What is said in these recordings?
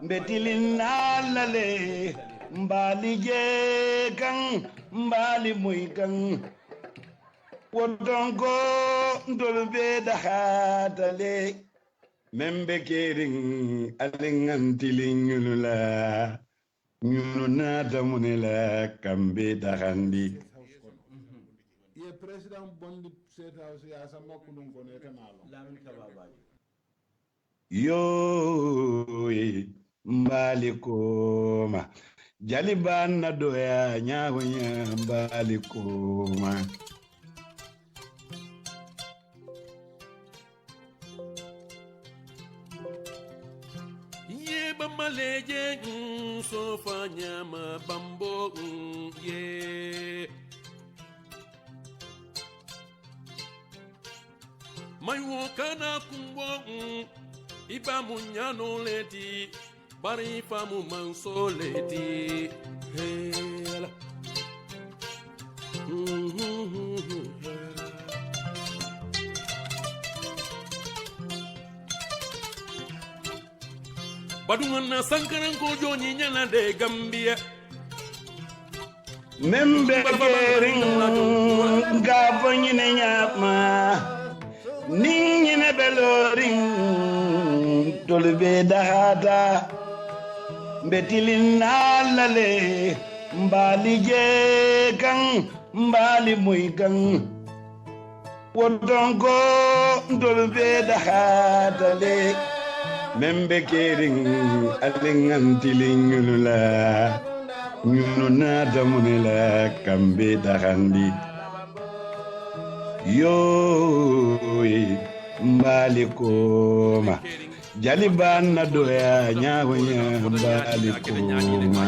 betilin nalale mbali jekan mbali moykan wodongo ndolbe dahatale membe kering alingantilin nyulula nyuluna damunela kambe dahandi ye president bondi state house ya sama kunun ko ne kanalo lamin kababaji yo mbali koma jaliban na doya nyawonya mbali koma ye bamaleje sofa nyama bambo ye mai wokana kumbo iba munyano leti bari famu manso leti hela badungana sankaran ko joni nyana de Gambia membe kering gabonyine nyama ningine beloring tolbe dahada betilin nalale mbali jekan mbali moykan wodongo tolbe dahada le membe kering alingantilin nyulula nyuluna damunela kambe dahandi yo mbali koma jaliban na doya nyawonya mbali koma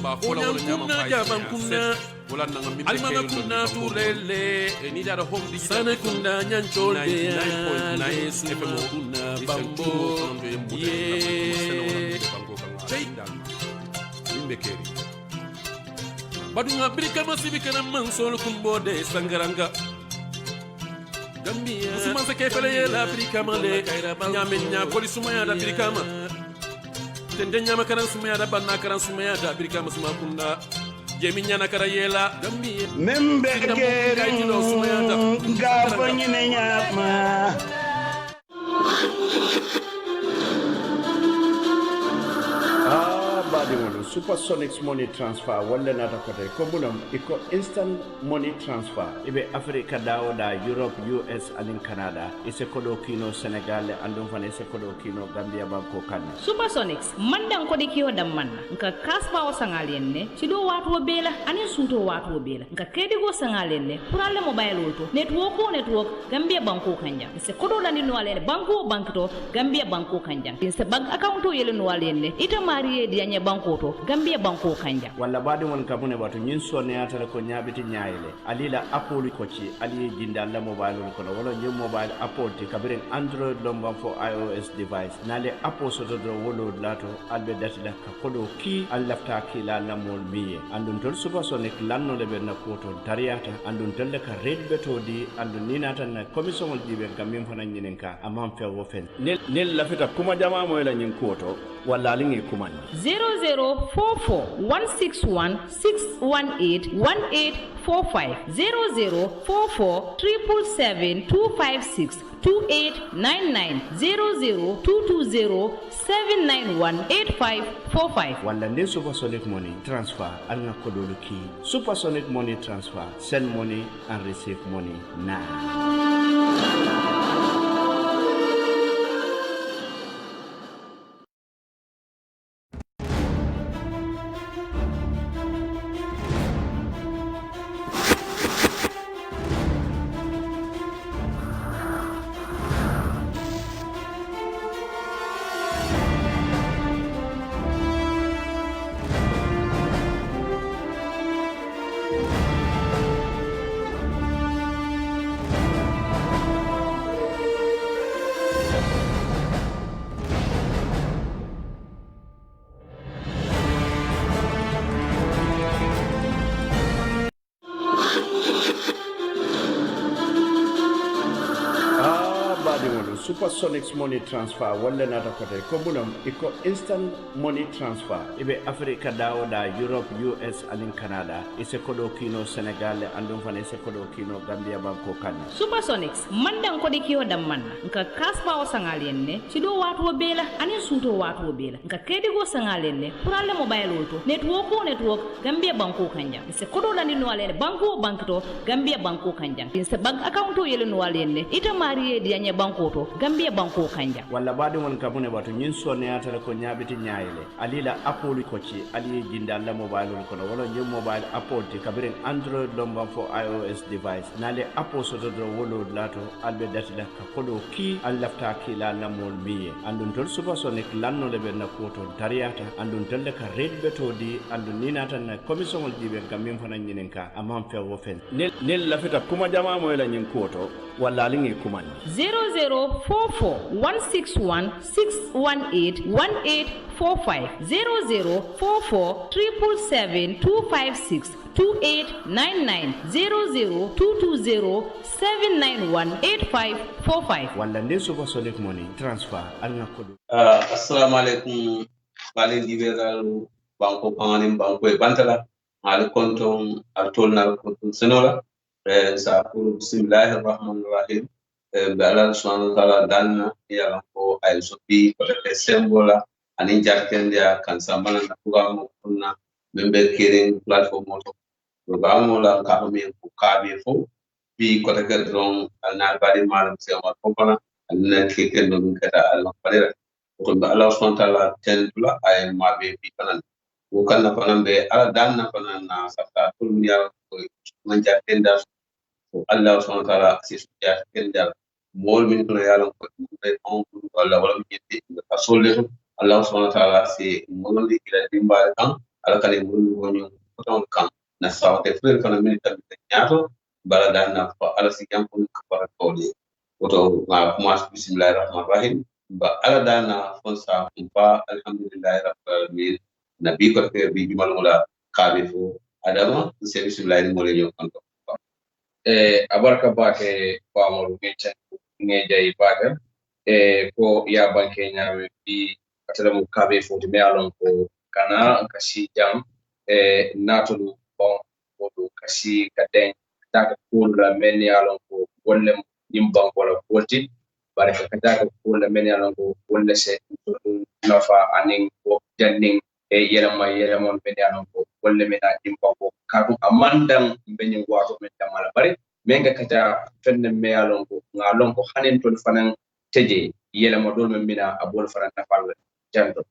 ba hola wala nyama fa jaban kunna wala nanga mi almama kunna tulele ni dara homdi sana kunna nyancol de na yesu kunna bambo ye imbe keri badunga brika masibi kana mansol kumbo de sangaranga Gambia musuma se kefele la Afrika male nyame nya koli sumaya da Afrika ma tende nyama karan sumaya da banna karan sumaya da Afrika musuma kunda jemi nyana kara yela Gambia membe kering gabonyine nyama Badimolo Supersonics money transfer wala nata kote kombunam iko instant money transfer ibe Africa daoda Europe US and Canada ise kodo kino Senegal andum fane ise kodo kino Gambia banko kan Supersonics mandan kodi kiyo dam manna nka kasba o sangalenne sido watu bela ani sunto watu bela nka kredi go sangalenne purale mobile wolto network Gambia banko kanja ise kodo landi no alene banko bankto Gambia banko kanja ise bank account yele no alene ita mariye dianya banko to Gambia banko kanja walla badi won kabune batu nyin sonne atara ko nyabiti nyaayile alila apple ko ci ali jinda la mobile ko wala nyi mobile apple ti kabiren android lomba for iOS device nale apple so do wolo lato albe datida ka kodo ki allafta ki la lamol biye andun tol Supersonic lanno le be na koto tariata andun telle ka red beto di andun ninata na commission dibe gamim fana nyinen ka amam fe wo fen nel lafita kuma jama mo la nyin koto walla lingi kumani 0044-161-618-1845 0044-777-256-2899 00-220-791-8545 walla ne Supersonic money transfer alna kodolu ki Supersonic money transfer send money and receive money now. Supersonics money transfer wala nata kote ko munam iko instant money transfer ibe Africa da Europe US and Canada ise kodo kino Senegal andum fane ise kodo kino Gambia banko kan Supersonics mandan ko de kiyo dam manna nka kasba o sangalien ne ci do watu bela ani suto watu bela nka kedi go sangalien ne puralle mobile wolto network Gambia banko kanja ise kodo landi no ale banko bankto Gambia banko kanja ise bank account yele no ale ne ita mariye dianye banko to Gambia banko kanja walla baade won kabune batu nyin sonne atara ko nyaabiti nyaayile alila apple ko ci ali jinda la mobile ko wala nyum mobile apple ti kabiren android lomba for iOS device nale apple so do wolo lato albe datida ka kodo ki al lafta ki la lamol biye andun tol Supersonic lanno le ben ko to dariyata andun tol ka red beto di andun nina tan commission dibe gamim fana nyinen ka amam fe wo fen nel lafita kuma jama mo la nyin ko to walla lingi kumani 0044-161-618-1845 0044-792-8545 walla ndi Supersonic money transfer alna kodo assalamu alaikum bali liberal banko pangani banko e bantala al konton al tolna konton senola sa pour bismillahir rahmanir rahim be Allah subhanahu wa ta'ala danna ya ko ay sopi ko te sembola ani jartende ya kan sambana na programme kunna member caring platform moto programme la ka mi ko kabe fo bi ko te gadron na bari malam se ma kompana na ke do kata Allah padira ko be Allah subhanahu wa ta'ala tendula ay ma be bi panan ko kan na panan be ala danna panan na safta kulmiya ko man jartende Allah subhanahu wa ta'ala si suja kendal mol min to yalan ko be on wala wala mi yetti asole Allah subhanahu wa ta'ala si molli ila dimba kan ala kale molli woni ko kan na sawte frere kana min tan nyaato bala dan na fa ala si jam ko para toli oto ma kuma bismillahir rahmanir rahim ba ala dan na fon sa fa alhamdulillah rabbil alamin nabi ko be bi mal wala kabe fo adama se bismillahir molli yo kan abarka bake ko amol ngeje baga ko ya banke nyaawe bi atala mu kabe foti me alon ko kana kasi jam natulu bon ko kasi kaden taka kula men alon ko wolle nimban wala foti baraka kataka kula men alon ko wolle se nafa anin ko janning yelama men alon ko wolle men nimban ko kadu amandan benyin wato men tamala bare menga kata fenne me alon ko ngalon ko hanen tol fanan teje yelama dol men mina abol fanan nafal jando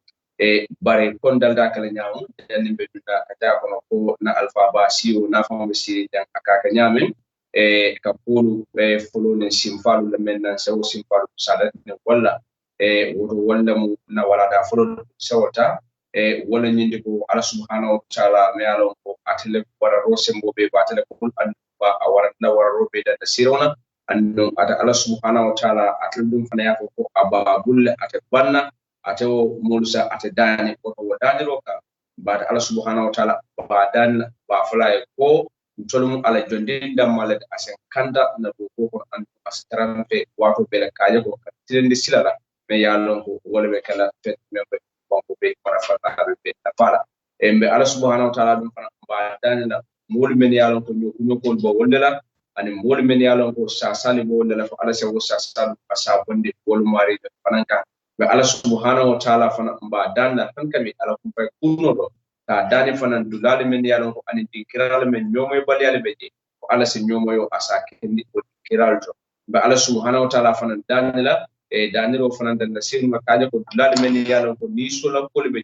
bare kon dalda kala nyaamu den be dunda kata ko na alpha ba siyo na famo be siri dan akaka nyaamen ka polu folo ne simfalu le men nan saw simfalu sada ne walla woto walla mu na wala da folo sawata wala nyinde ko ala subhanahu wa ta'ala me alon ko atele wara rosembo be batele ko an ba awara na wara robe da sirona andum ata ala subhanahu wa ta'ala atundum fana yako ko ababulle ate banna ate mulsa ate dani ko wadani roka ba ala subhanahu wa ta'ala ba dan ba fala ko tolum ala jonde damale asen kanda na ko an astrante wato bela kaje ko tilende silala me yalon ko wala be kala fet me ko be para fata be fala embe ala subhanahu wa ta'ala dum fana ba dan na mul men yalon ko nyokol bo wondela ani mol men yalon ko sa sali bo wondela fa ala se wo sa sal asa bonde wol mari fananka be ala subhanahu wa ta'ala fana ba dan na fankami ala ko fay kuno do ta dani fanan dulale men yalon ko ani dikiral men nyomoy balyale be ko ala se nyomoyo asa kendi ko dikiral to be ala subhanahu wa ta'ala fanan danila daniro fanan dan nasir makaje ko dulale men yalon ko ni sola ko be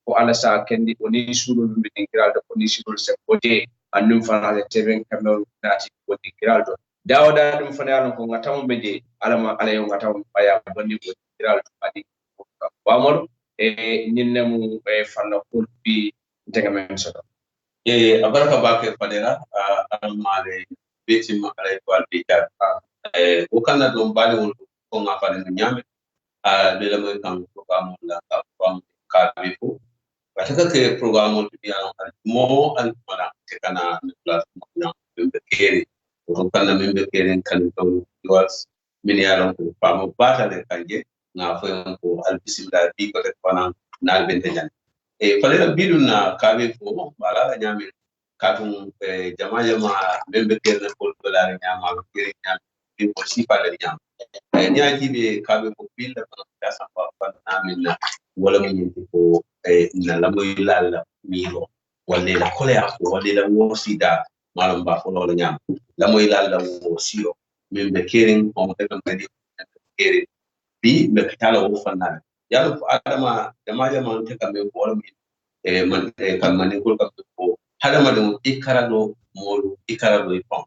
ko ala sa kendi ko ni sulu be dikiral ko ni sulu se bote annum fana teben kamno nati ko dikiral to dawda dum fana yalon ko ngatam be alama ala yo ngatam baya bonni ko dikiral to adi bamol ninnemu fanna ko bi daga men soto abaraka bake fadera amale beti makale ko albi ka ko kana don bali won ko ngafale no nyame de la mo kan programme la programme ka bifu pataka ke programme bi an mo an mala te kana na platform na be kere ko kana membe kere kan don yours min yalon ko pamo batale kanje nga fo ko al bismillah bi ko te fana nal bente jan e falena biduna kabe fo bala la nyame katum jama membe kerne ko dollar nyama ko kire nyama bi ko sifale nyama nyaaji be kabe ko bilda ko kasa fa amin wala mo nyinti ko na la moy lalla miro wala la kolea wala la wosida malam ba fo lolu nyam la moy lalla wosio min be kering on be kan kadi kering bi be tala wo fanna yalla ko adama jama te kambe ko wala man kam man ko ko hadama do ikarado molu ikarado ipon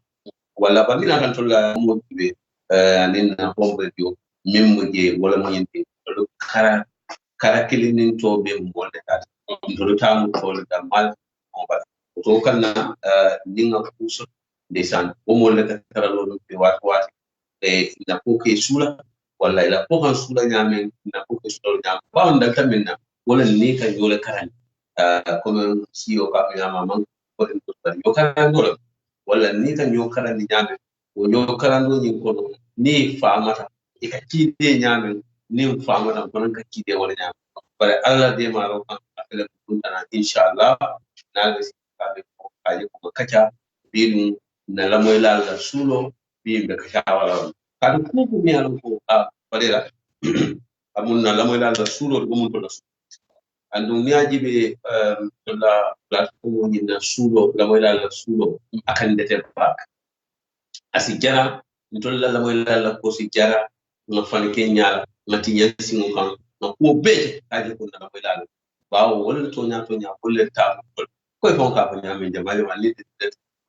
wala ba mina tan tolla mo be nin na bombe dio memmo je wala mo yenti do kara kilinin to be mo de kat do tamu to da mal on ba to kanna ninga kuso desan o mo le kara lo be wat na ko ke sula wala ila ko kan sula nyame na ko ke sula nyame ba on da taminna wala ni ka yola karan comme si o ka nyama man ko en to yo karan do wala ni ka yo karan ni nyame o yo karan do ni ko ni famata ikakide nyame ni famata ko nan ka kide wala nyame bare Allah de maro kan akala kunna inshallah na ga ka be ko kaje ko kacha binu na la moy la sulo bi be kacha wala kan ko ko mi alon ko bare amun na la moy la sulo do mun to la andu mi ajibe la platform ni na sulo la moy la sulo akan dete pak asi jara ntolla la moy la ko si jara ma fan ke nyaala mati yansi mo kan no ko be kaje ko na moy la bawo wala to nya wala ta ko fon ka fa nyame jamaale ma liti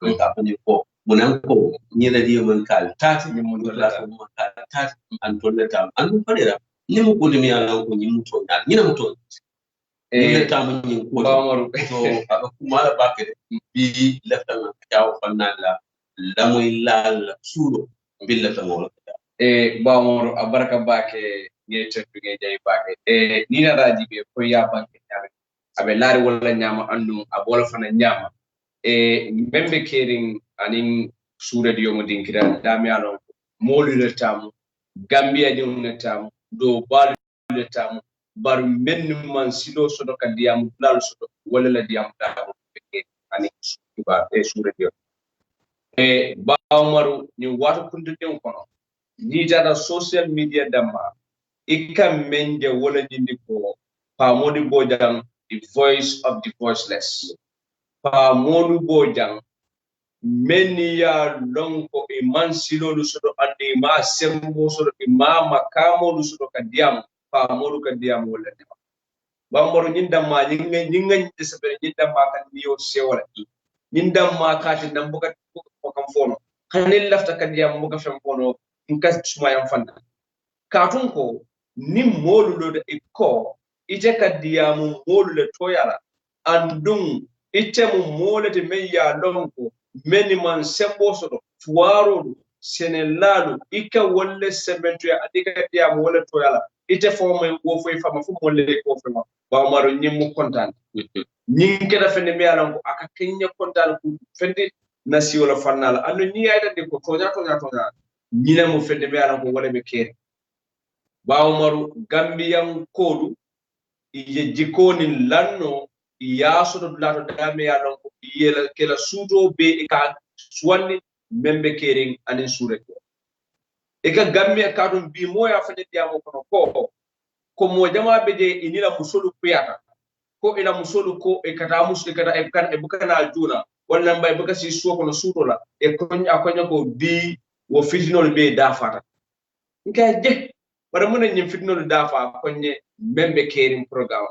ko ka fa ni ko munan ko ni da di man kal tati ni mo la ko man kal tati an tolle ta an fadira ni mo ko ni ala ko ni mo to nya ni na mo to ni ta mo ni ko to aba kumala bakere bi lefta na jaw fanna la moy la suuro billata mo bawmoro abaraka bake ngete nge jay bake ni na raji be ko ya banke nyame abe laari wala nyama andu abola fana nyama membe kering anin suure di yomo dinkira dami alon molu le tamu gambia di on tamu do balu le tamu bar men man silo sodo ka diam dal sodo wala la diam dal be anin ba suure di bawmaru ni watu kunde den kono ni jada social media damma ikam menje wala jindi ko pa modi bojang the voice of the voiceless pa modu bojang meni ya lonko iman silolu sodo ande ma sembo sodo imama kamo lu sodo kadiam pa modu kadiam wala bawmaru nyinda ma nyinga disabere nyinda ma kan niyo sewala nyinda ma kati ndambuka ko kam fono kanel lafta kadiam mbuka fem fono nkas sumayam fanda katun ko ni molu do de ko ije kadiam molu le toyala andum ite mu mole de meya lonko meni man sembo sodo fuaro senelalu ika wolle sementu ya adika kadiam wole toyala ite fo mo wo fo fama fu molle ko fama ba maro nyimu kontan nyin keda fende me alanko aka kenya kontan ku fende nasi wala fanala anu ni ayda de ko tonya nyina mo fende me alanko wala be kere ba maru gambiyan kodu ije jikoni lanno ya sodo lato dame alanko yela kela sudo be ka suwanni membe kering anin surete eka gambia kadum bi moya fende diamo kono ko mo jama be je inila musulu kuyata ko ila musulu ko e kata musu kata e kan e bukana juna wala mbay buka si so kono sutola e konya ko bi wo fitinol be dafata nka je wala mun nyim fitinol dafa konye membe kering program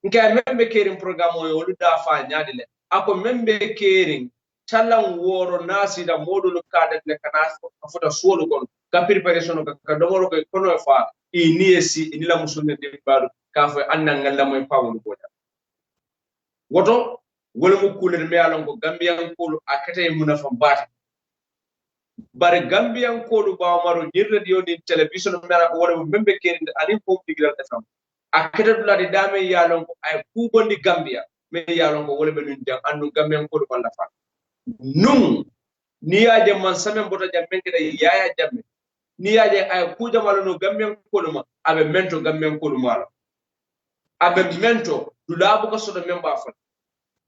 nka membe kering program o yolu dafa nyaadile ako membe kering chalan woro nasi da modulu kada le kana afuta solo kon ka preparation ka domoro ko kono fa iniesi inila musulne de baru ka fa annanga la moy pawul boda woto wala mo kuler me alon ko gambian ko akate munafa bata bare gambian ko lu ba maro ni radio ni television mera ko wala membe keri ani ko digiral fm akate dula di dame yalon ko ay ku bondi gambia me yalon ko wala be nun jam andu gambian ko wala fa nun ni ya man samen bota jamme kede yaya jamme ni yaje ay kuja malano gammen koluma abe mento gammen koluma abe mento dulabu ko sodo memba fa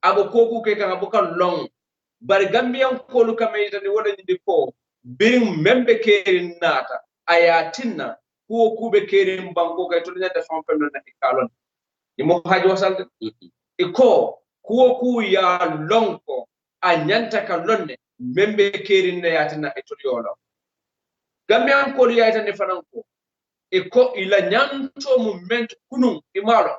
abo koku ke kan abuka long bari gambian kolu kameyta ni wala ni ko birin membe kerin nata ayatinna ko kube kerin banko kay to nyata fam pemno na ikalon imo haji wasal iko ku ya lonko anyanta ka lonne membe kerin na yatinna e to yolo gambian kolu yayta ni fananko iko ila nyanto moment kunun imalo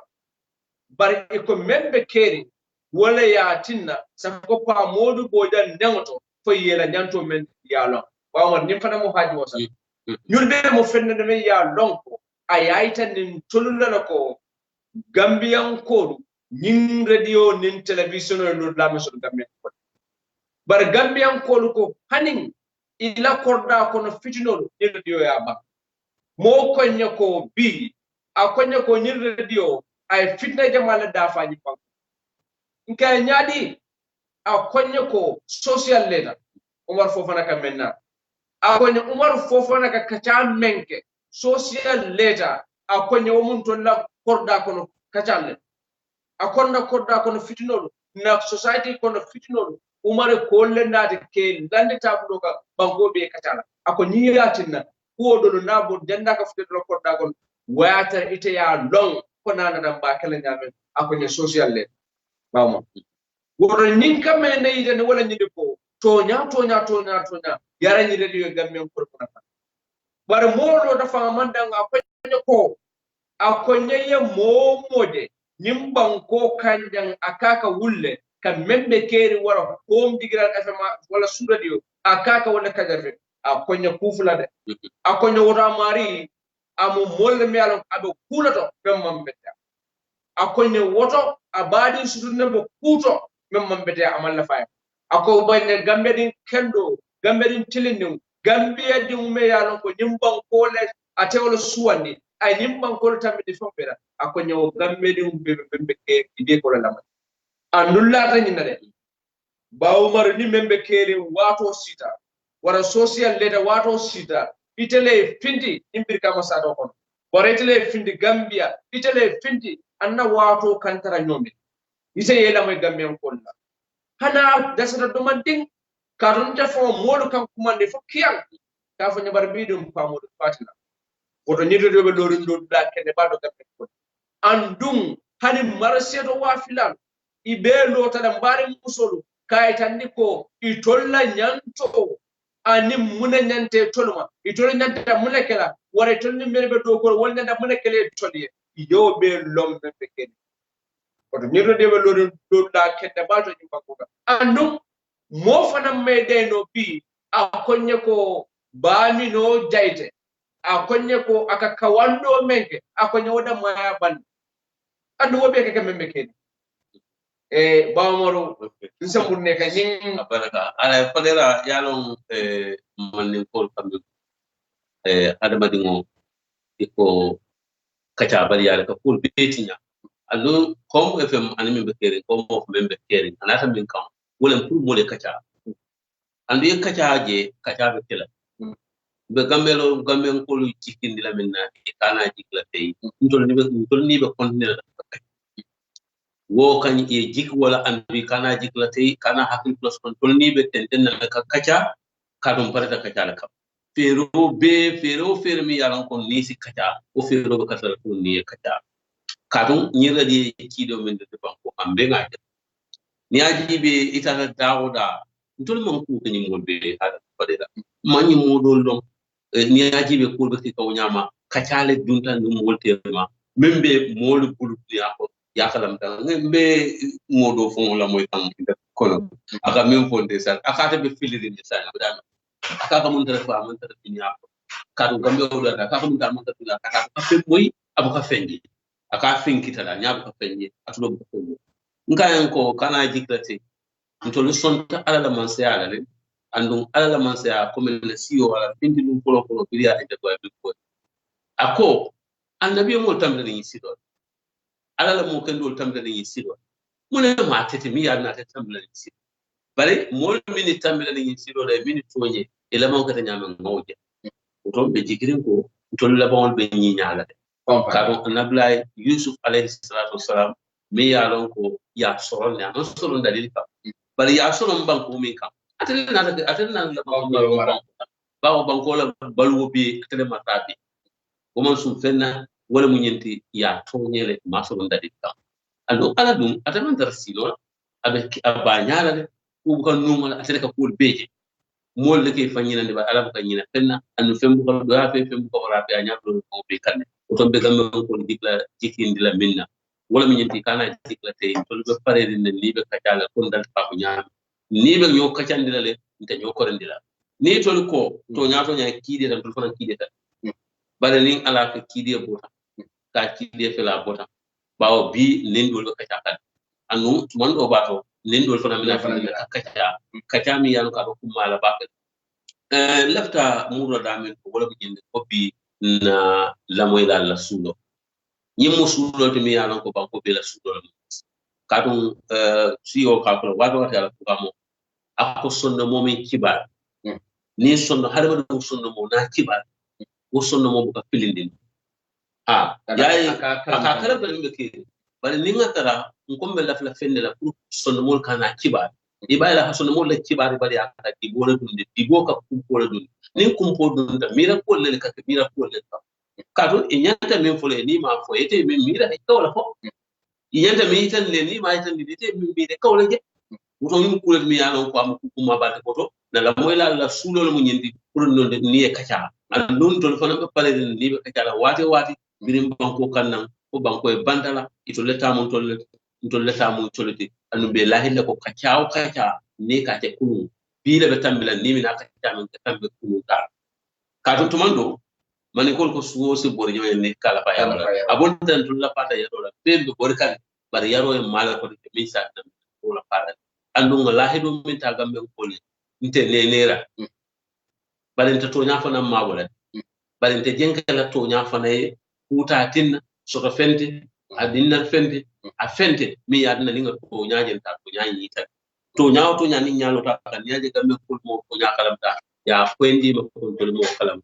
bari iko membe kerin wala yatinna sako pa modu bojan nengoto fo yela nyanto men yalo wawon nim fana mo haji wasa yulbe mo fenne de ya lonko ayaita nin tolula ko gambian ko nin radio nin television no lama so gambian ko bar gambian ko hanin ila korda ko no fitino ni radio ya ba mo konya ko bi akonya ko nin radio ay fitna jamala dafa ni pa nka nyadi akonya ko social leader Umar Fofana ka menna akonya Umar Fofana ka kacha menke social leader akonya womun tolla korda kono kachalle akonna korda kono fitinolu na society kono fitinolu Umar ko lendade ke lande tablo ka bango be kachala akoni yatinna ko do nabo denda ka fitelo korda kono wata ite ya long konana dan ba kala nyamen akonya social leader bawmo wodo ninka mene ide ne wala nyide ko tonya yara nyide yo gamen ko ko bar molo da fa mandanga akonya ye momode nyimban ko kanjan akaka wulle kan membe keri wara home digiral fma wala radio akaka wala kajarfe akonya kufula de akonya wora mari amu molle mi alon ado kulato bemmam betta akonya woto abadi sudunne bo kuto memman bete amalla fay ako bayne gambedin kendo gambedin tilindin gambia di me yalon ko nyimban ko le atewlo suwandi ay nyimban ko tambe di fombera ako nyaw gambedin bembe ke ide ko la andulla tan nyinare bawmar ni membe kere wato sita wara social leader wato sita itele findi imbir kama sado kon boretele findi gambia itele findi anna wato kantara nyombe ise yela moy gambian kolla hana dasata do manding karonta fo modu kan kumande fo kiyang ka fo nyabar bidum pamodu fatina oto nyirdo do be lorin do da kene bado gambe ko andum hani marsedo wa filan ibe lo tala mbare musolu kay tandi ko itolla nyanto ani muna nyante tolma itolla nyanta munekela wara tolni merbe do ko wol nyanta munekele tolye yo be lombe be kene oto nyirdo de be lorin do da kene bado nyimba ko andum mo fana mede no bi akonye ko bani no jaite akonye ko aka kawando menke akonye woda maya ban andu wobe ke membe kene bawmoro nsambune ka ning baraka ala fadela yalon manni ko kambe adamadi ngo iko kacha bari yala ka pour betinya allo comme fm anime be kere comme of membe kere anata min kam wolen pour mole kacha andu ye kacha je kacha be tela be gambelo gamben ko lu cikindi la minna kana jikla tay ntol ni be kontinel wo kan e jik wala andu kana jikla tay kana hakil plus control ni be tenten na ka kacha kadum parata kacha la kam fero mi yalan kon ni si kacha o fero be kasal ko ni kacha kadum nyira di kido men de banko ambe ngata ni aji be itata dawda ntol man ku kany mo be hada fadela mani modol dom ni aji be ko be ko nyama kacha le dunta dum woltema membe molu bulu ya kalam tan membe modo fon la moy tam kono aka mem fonde sal aka ta be filiri ni sal dama aka ka mun tara fa mun tara finya ka do gambe o da ka mun tara mun tara ka ka fe moy abu ka fendi aka finkita la nyabu ka fendi atudo ka fendi ngayen ko kana jiklate ntolu sonta ala la mansaya la andum ala la mansaya ko men le siyo ala findi dum ko biya e ko be ko ako annabi mo tambe ni sido ala la mo kendo tambe ni sido mune ma tete mi ya na tete tambe ni sido bare mo mini tambe ni sido da mini tonye ela mo kata nyama ngoja to be jikirin ko to la bawol be nyinyala de kado nablay yusuf alayhi salatu wassalam mi ya lon ko ya soron ne an soron dalil ka bari ya soron banko mi kam atena la bawo banko la balwo bi atele matabi o man sum fenna wala mu nyenti ya tonyele ma soron dalil ka ando ala dum ataman dar silo abe abanyala de ko kan numa atele ka ko beje mol le kay fanyina ba ala ka nyina fenna anu fembu ko do afi fembu ko rafi anya do ko be kan o to be gam ko dikla jikindi la minna wala mi nyenti kana dikla tay to be pare din ni be ka jala ko dal fa ko nyaam ni be ñoo kacandila le nte ñoo korendila ni to ko to nyaato nya kidi tan to fana kidi tan bare ni ala ka kidi bota ka kidi fela bota bawo bi lendol be kaca anu man do bato lendol fana mi la fana kaca mi yanu ka ko mala bakal lafta muro damen ko wala bi ko bi na la moy dal la sulo ñimo sulo to mi yanu ko banko be la sulo kadum CEO ka ko wado wata ala ko mo ako sonno momin kibar ni sonno harba do sonno mo na kibar o sonno mo ka filindin yayi ka kala ko be ke bari ni ngatara ngombe la fla fenne la pour sonno mo kana kibar di bayla sonno mo la kibar bari akata di bola dum di boka kumpo la dum ni kumpo dum ta mira ko le ka mira ko le ka to e nyanta men fole ni ma fo ete men mira e to la fo yenta mi tan le ni ma tan di te mi de ko le je wuto yum kulet mi yalo ko am ko ma batte ko to na la moy la sulo mo nyindi pour non de ni e kacha an non to fa na pale ni be kacha la wati birim banko kannan ko banko e bandala ito leta mo to leta mo to leti anu be la hilla ko kacha ni ka te kunu bi le be tambila ni mi na kacha min tambe kunu ta ka to mando mani ko suwo se bor nyoy ni kala fa yalla abon tan to la pata yaro la be bor kan bar yaro e mala ko de mi sa tan ko la pata andunga lahido min ta gambe ko le nte nenera balente to nya fana ma wala balente jenkala to nya fana e huta tin so ko fente adinna fente a fente mi yadna linga to nya jen ta to nya yita to nya ni nyalo ta kan nyaje gambe ko mo ko nya kalam ta ya fendi ma ko to mo kalam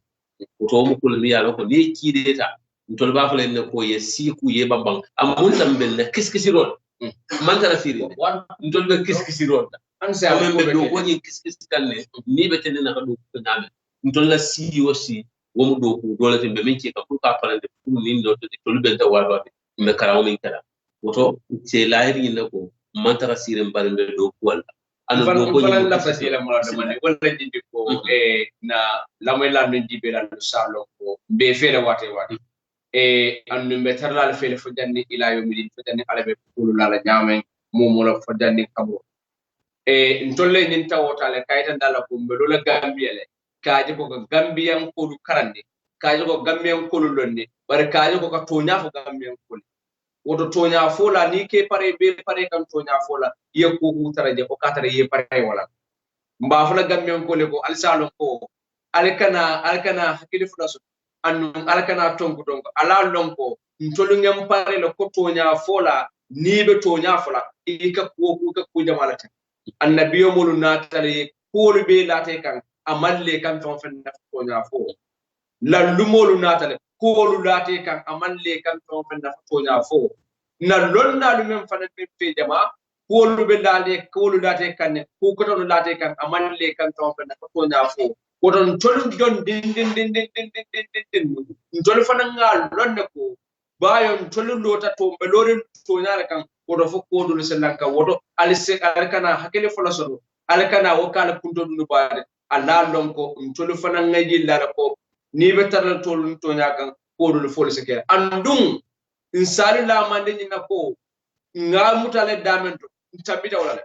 to mo ko mi yalo ko ni kideta ntol ba falen ne ko ye siku ye bambang amun tambel na kiskisi rol man tara siri ntol be kiskisi rol an sa be do ko ni kiskisi kanne ni be tenne na do ko nyame ntol la si aussi wo mu do ko dole tembe min ci ka ko ka falande pour ni do tol be ta wado be karaw min kala woto c'est lairi ni ko man tara siri mbarbe do ko wala anu do ko ni la fasila mo da man wala jindi ko na lamay la min dibe la salo ko be fere wate andu metarla al fele fodani ila yomidin fodani alabe kulu la nyame momola fodani kabo ntolle nin tawota le kayta dala ko mbelo la gambia le kaaji ko gambian ko du karande kaaji ko gambian ko londe bare kaaji ko ka tonya fo gambian ko woto tonya fola ni ke pare be pare kan tonya fola ye ko utaraje ko katare ye pare wala mba fola gambian ko le ko alsalon ko alkana hakili fulaso annu alkana tonku ala lonko ntolu ngam pare le ko tonya fola ni be tonya fola ika ko jamalata annabiyo mulu natale ko be late kan amalle kan ton fen na tonya fo la lumolu natale ko lu late kan amalle kan ton fen na tonya fo na lonna lu men fana be fe jama ko lu be lale ko lu late kan ko ko ton late kan amalle kan ton fen na tonya fo woton tolu don din tolu fana ngal lonne ko bayon tolu lota to be lorin to nyaala kan wodo fo ko do selanka wodo alise alkana hakele fola sodo alkana wakala kunto dunu baade alla lonko tolu fana ngaji la ko ni be taral tolu to nyaakan ko do fo seke andum insali la mande ni nako nga mutale damento tabita wala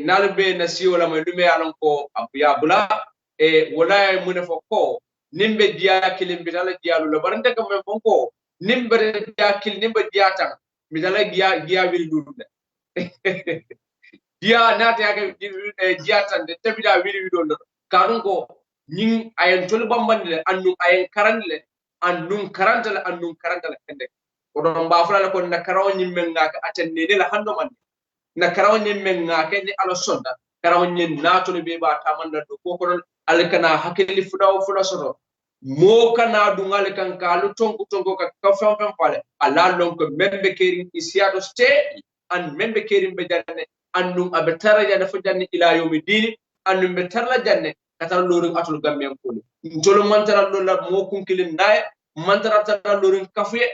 nalbe na si wala ma lume alon ko abuya bula wala mun fa ko nimbe dia kilim bitala dialu la barante kam men fonko nimbe dia kil nimbe dia tan bitala dia wil dudde dia nata yake dia tan de tabida wil wido kanun ko nyin ayen tol bambande annum ayen karandle annum karantale kende ko don ba fula ko na karaw nyimmen ngaka atenne de la hando man na karaw nyimmen ngaka ni ala sonda karaw nyin natulu be ba tamanda do ko alkana hakili fudaw fuda soro mo kana dungale kan kalu tonko ka fam pale ala lon ko membe kerin isiado stay and membe kerin be janne andum abe taraja da fujanni ila yomi dini andum be tarla janne katal lorin atul gammen kuli ntolo mantara lola mo kunkilin nay mantara tara lorin kafuye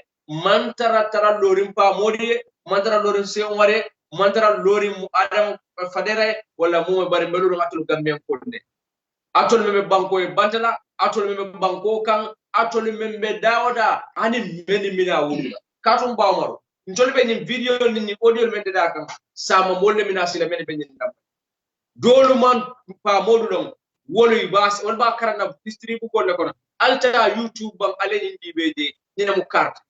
mantara tara lorin pa modiye mantara lorin seomare mantara lorin mu adam fadere wala mo bare meluru atul gammen kuli atol membe banko e bantala atol membe banko kan atol membe dawda ani meni mina wunda katum bawmaro ntol be ni video ni audio men da kan sama molle mina sila men be ni ndam dolu man pa modu dum wolu bas wol ba karana distribu golle kono alta youtube bang ale ni dibede ni na mu carte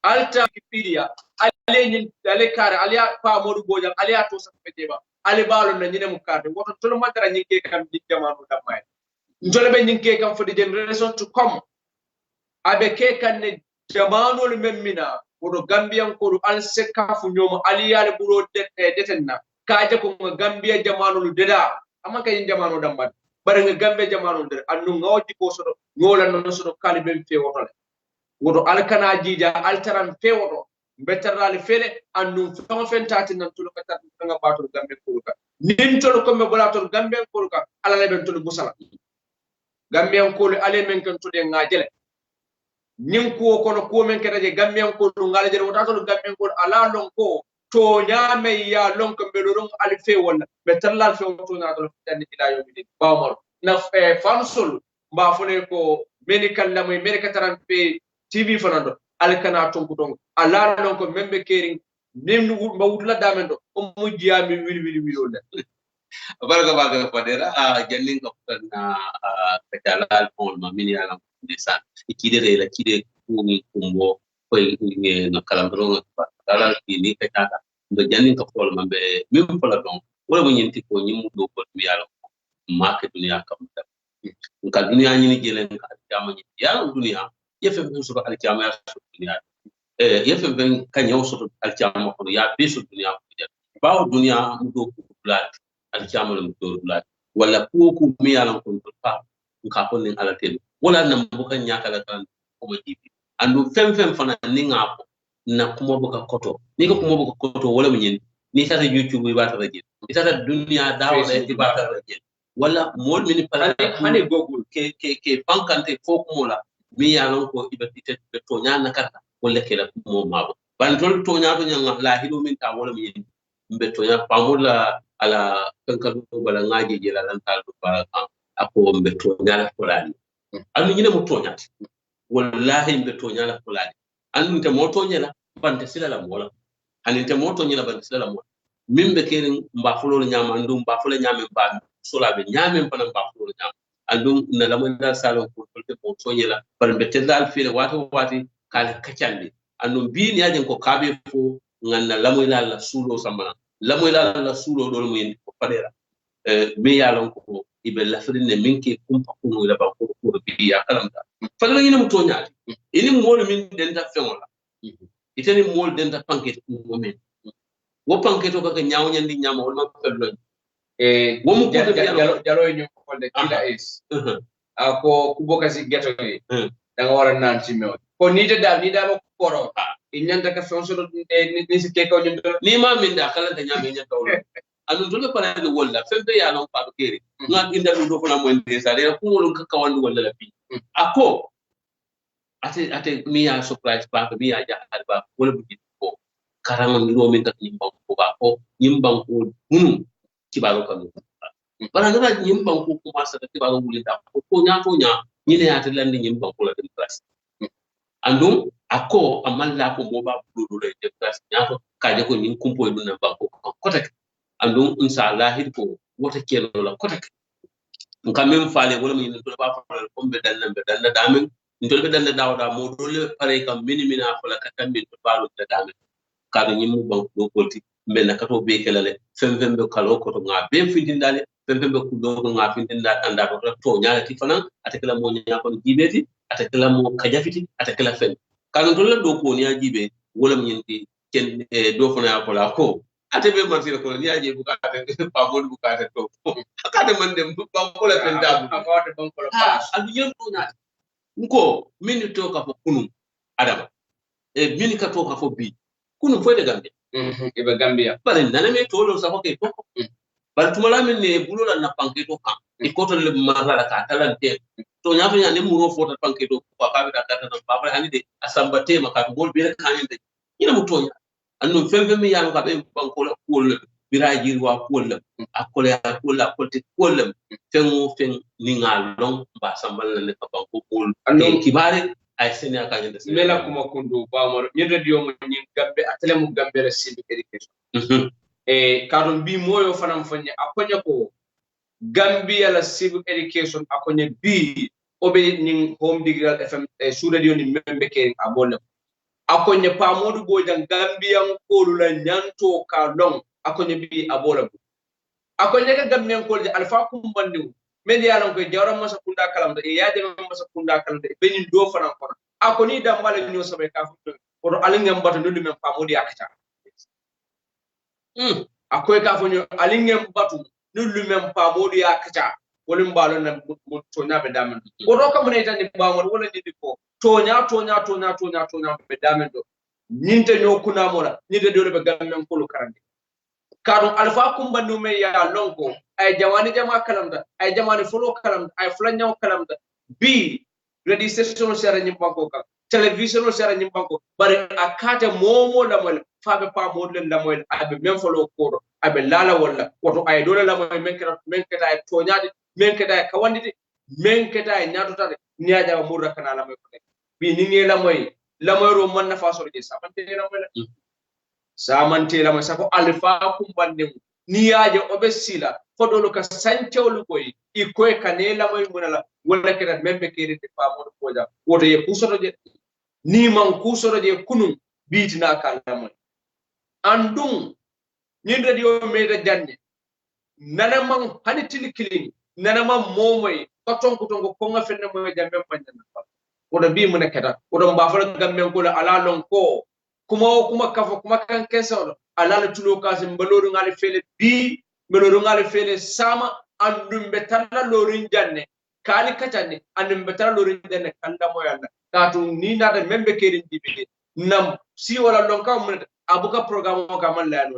alta wikipedia ale ni ale kare ale pa modu bojam ale ato sa peteba ale balon na nyine mu carte woto tolo matara nyike kam di jamanu damay ntol be nyike kam for the generation to come abe ke kan ne jamanu le memmina wodo gambian ko al sekafu nyoma ali yale buro detenna kaje ko gambia jamanu lu deda amaka yin jamanu dambat bare nga gambia jamanu der annu ngawji ko sodo ngola no sodo kalibel fe woto le wodo alkana jija altaran fe woto betarali fele annu fama fentati nan tulo katat nga batul gambia ko ka nin tolo ko me bolatul gambia ko ka ala le ben tulo busala gambia ko ale men kan tude ngajele nin ko kono ko men kadaje gambia ko ngala jere wotatul gambia ko ala lon ko to nyame ya lon ko belorong alife wala betalal fe to na to tan ila yomi bawmar na fansol mba fone ko medical la moy medical tarampe tv fanando alkana tonku tongo ala lon ko membe kering nim mba wutula damendo o mo jiyami wili wala barka baga fadera jannin ko na kajalal on ma mini ala desan ikide la kide kuni kumbo ko na kalandro dala ni kata ndo jannin ko fol mambe mim fola don wala mo nyenti ko nyimu do ko mi yalo market dunia kam ta ngal dunia nyini jelen ka jama ni ya dunia yefe bu so al jama ya dunia yefe ben kanyo so al jama ko ya be so dunia ko ja ba dunia mu do ko blat al jama mu do blat wala ko mi yalo ko pa ka ko nin ala tel wala nam bu kan nyaka la kan ko mo jibi andu fem fana ni ngapo na kuma buka koto ni ko kuma buka koto wala munyin ni tata youtube wi bata rajin ni tata dunia dawo da ti bata rajin wala mol min pala hani google ke pankante fo kumola mi ya non ko ibati be to nyana kata wala ke la mo mabo ban tol to nyaato nyanga la hido min ta wala munyin be to nya pamola ala kankal bala ngaje je la lan tal do para ako be to nyala fulani anu nyine mo to nyaati wallahi be to nyala fulani annunte moto nyela bante sila la mola aninte moto nyela bante sila la mola mimbe kerin mba fulol nyama ndum mba fulol nyama mba sola be nyama mpa mba fulol nyama andum na la mo dal salon ko te moto nyela bar be tedal fele wati kala kacandi andum bi ni ajen ko kabe fo nganna la mo la sulo samana la mo la sulo dol mo yen ko fadera me yalon ko ibe la frine minke kumpa kuno la ba ko bi ya kalamta fadela nyina mo to nyaati ini mol min denta fengola itani mol denta panket mo men wo panketo ka nyaaw nyandi nyaama wala ma fello wo mu ko jalo ñu ko de kila is ako kuboka si geto ni da nga wara nan ci mew ko ni de dal ni da ma ko ro ñanta ka fonso ni si ke ko ñu ni ma min da kala da nyaama ñanta wala anu dole para de wala fembe ya non pa keri ngat inda do fona mo de sa de ko wala ka kawandu wala la fi ako ate mi ya surprise ba mi ya jahal ba wala bu ko karangan ro min tak nyimban ko ba ko nyimban ko hunu kibaro kan bana na nyimban ko kuma sa kibaro wuli da ko nya to nya nyine ya tilande nyimban ko la dem class andum ako amalla ko mo ba do de class nya to kaje ko nyin kumpo dun na ba ko kotak andum inshallah ko wota kelo la kotak ngam même faale wala min to ba fa ko be dan damen ndol be dan dawda mo dole pare kam minimina fala katambe to balu da damen kado nyimu bank do kolti men ka to be kelale fembe kalo ko to nga be findindale fembe ku do nga findinda anda ko to nyaala ti fanan atakala mo nya ko jibeti atakala mo kajafiti atakala fen kado dole do ko nya jibe wala min ti ken do fana ko la ko atebe martire ko ni aje bukata pa mod bukata to akade man dem banko la penda bu akawate banko la pass adu yem to na nko min to ka fo kunu adama e min ka to ka fo bi kunu fo de gambe ibe Gambia bari nana me to lo sa ko ke to bari tumala min ne bulola na panke to kan e ko to le marala ka talante to nyato nya ne muro fo ta panke to ko ka be ta ta ba ba hani de asambate maka to bol be kan de ina mu to annu fembe mi yalo ka be banko la kol biraji wa kol akole akole kolte kol fengo fen ni ngalong ba sambal le ka banko kol annu kibare ay sene aka jende mela kuma kundu ba mo ni radio mo ni gambe atele mu gambe la civic education kadon bi moyo fanam fanya akonya ko Gambia la civic education akonya bi obe ni home digital fm su radio ni membe ke abole akonya pa modu bojan Gambian ko la nyanto ka long akonya bi abola akonya ga Gambian ko alfa kumbandi men yalan ko jawra masa kunda kalam de yaade masa kunda kalam de benin do fanam kono akoni da mala nyo sabe ka futo odo alingam bato ndu men pa modi akata akoy ka fonyo alingam batu ndu men pa modi akata wolim balo na to nya be damen odo ka mun tan ba mo wala ni ko tonya be damen do ninte nyo kuna mola ninte do be gamen ko lu karande kadu alfa kumbandu me ya lonko ay jamani jama kalamda ay jamani folo kalamda ay flanyaw kalamda bi registration sera nyimbanko ka television sera nyimbanko bari akata momo la mol fabe pa modlen la mol abe men folo ko abe lala wala woto ay dole la mol men keta ay tonyade men keta ay kawandide men keta ay nyatotade niaja murra kana la moy ko bi ni ngi la moy ro man na faso je samante la moy samante la moy sako alfa kumbande ni yaje obesila fodolo ka sancewlu koy ikoy kanela moy munala wala keta membe kede te fa mo koja woto ye kusoto je ni man kusoto je kunum bitina kala moy andum ni radio meda janne nana man hani tilikilini nana man momoy ko tonko ko nga fenne moy jambe fanna woto bi mun keta woto mbafal gambe ko la ala lon ko kuma kafo kuma kan keso ala la tulo kasim baloru ngali fele bi baloru ngali fele sama andum betalla lorin janne kali katane andum betalla lorin janne kanda moyalla katu ni nada membe kerin dibe nam si wala lonka mun abuka programme ko kamal la no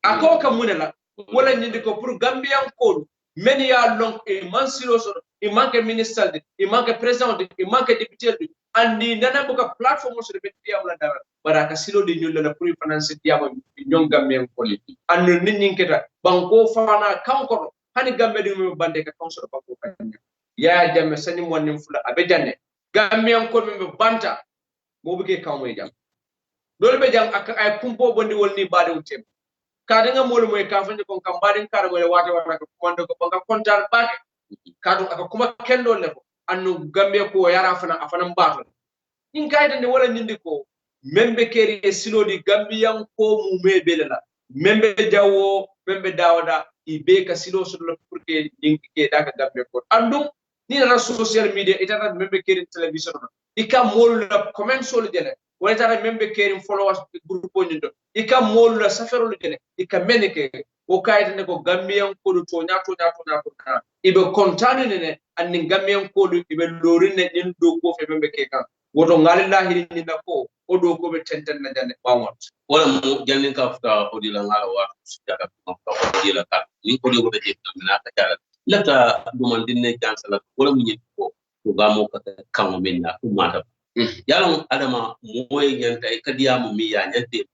ako kam munela wala nyindi ko pour Gambian ko men ya long e man silo so e manque ministre de e manque président de e manque député de andi nana buka platform so de betiam la dara baraka silo de nyol la pour financer diamo nyong Gambian ko li andu nit keta banko fana kanko hani Gambe de mo bande ka konso banko kanya ya jamme sani wonni fula abe janne Gambian ko me banta mo buke kaw moy jam dole be jang ak ay kumpo bondi wonni baade utem kada nga molu moy ka fanje kon kam baadin kar moy wate wata ko komando ko banga kontar baake kadu aka kuma kendo le ko annu Gambe ko yara fana afana mbato in kayde ne wala nindi ko membe keri e silodi Gambian ko mu mebelela membe jawo membe dawada ibe ka silo so la pour que dinki ke daga Gambe ko andum ni na social media itata membe keri television ika molu la comment so le jele wala tara membe keri followers groupe nyindo ika molu la safero le jele ika meneke o kayde ne ko Gambian ko to nyato ibe kontane ne anni Gambian ko ibe lorine nyin do ko fe membe ke kan woto ngalillahi ni na ko o do ko be tenten na jande bawon wala mo jalnin ka futa o dila ngala wa sujada ko ko dila ka ni ko do be na ka jala lata duman dinne jansala wala mu nyit ko gamo ka kamo minna umata yalon adama moy nyanta e kadiyamu mi ya nyante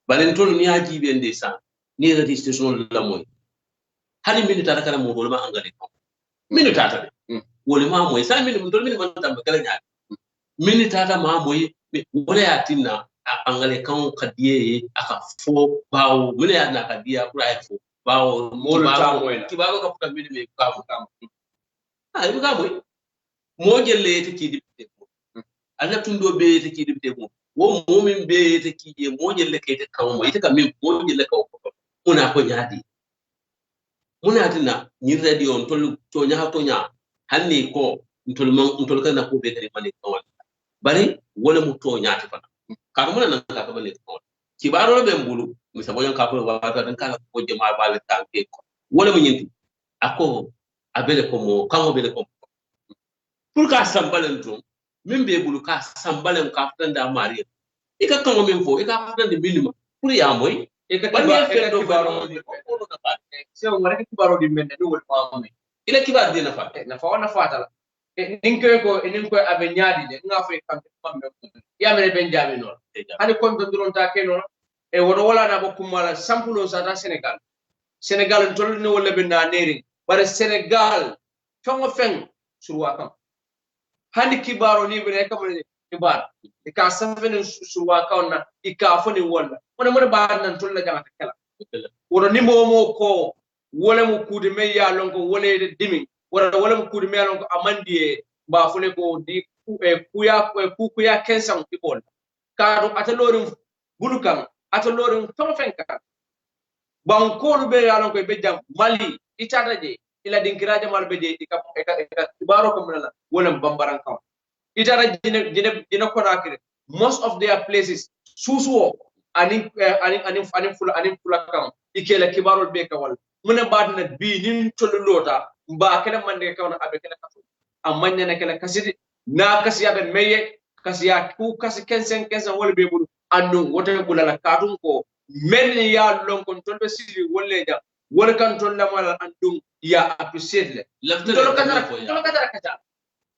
balen tol ni haji be ndesa ni registration la moy hani minute ta kala mo wala ma angale ko minute ta wala ma moy sa minute tol minute man tam kala nyaa minute ta ma moy wala ya tinna angale kan kadiye aka fo bawo mune ya na kadiya kura e fo bawo mo ta moy ki bawo ka futa minute me ka ay bu ka moy mo jelle te ki dibte alla tundo be te ki dibte mo wo momin be te ki je mo jelle ke te kawo ite ka min mo jelle ka ko una ko nyaadi muna tina ni radio on to nya hanni ko ntol kana ko be kare mane kawal bari wala mu to nyaati fana ka mo nan ka bane ko kibaro be mbulu mi sabo yon ka ko wata dan kala ko jema bale tanke ko wala mo nyinti ako abele ko mo kamo bele ko pour ka sambalen to min be bulu ka sambalen ka tanda mari e ka kamo min fo e ka tanda bilima pour ya moy e ka kibaro se o ngare kibaro di men do wol fami ila kibar dina fa na fa wana fatala ninko ko ninko abe nyaadi de nga fay kam fambe ya mele ben jabe non hani kon do duron ta ke non e wodo wala na bokkum mala sampulo sa ta Senegal tol ne wala ben na neri bare Senegal tongo feng surwa kam hani kibaro ni be kam kibar e ka safen surwa kam na ika foni wala mo ba nan tol la jangata kala wodo ni mo ko wala mo kudi me ya lonko wala de dimi wala mo kudi me ya lonko amandi ba fune ko di kuya kensan people kadu atalorin bulukan atalorin tomfenka bankol be ya lonko be jam Mali itata je ila dinkiraje mal be je ika baro ko mala wala bambaran kam itata dina Conakry most of their places susuo anin fula kam ikela kibarol be ka wala mune badna bi nin tolu lota mba kala mande kawna abe kala kafu amanya na kala kasidi na kasiya be meye kasiya ku kasi kensen wala be bulu andu wote bulala kadum ko men ya lon kon tolbe sidi wolle ja wala kan tolla mala andu ya appreciate le tolo kadara kaja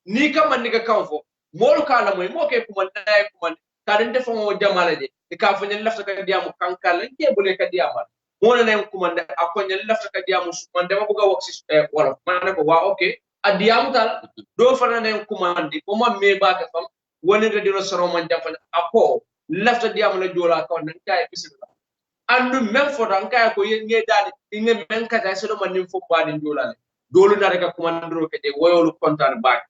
ni kam man ni ka kanfo mol kala moy mo ke kuma nay kuma kadin defo mo jamala je e ka fo nyen lafta ka diamu kankala ke bule ka diamal mona nem kumande akonya lafta ka diamu mande ma buga wax wala man ko wa okay adiamu tal do fana nem kumande ko ma me ba ka fam woni de dino soro man jafal ako lafta diamu la jola ko nan kay bismillah andu mem fo dan kay ko nge dali nge men kata so man nim fo ba din jola dolu na reka kumandro ke de woyolu kontan ba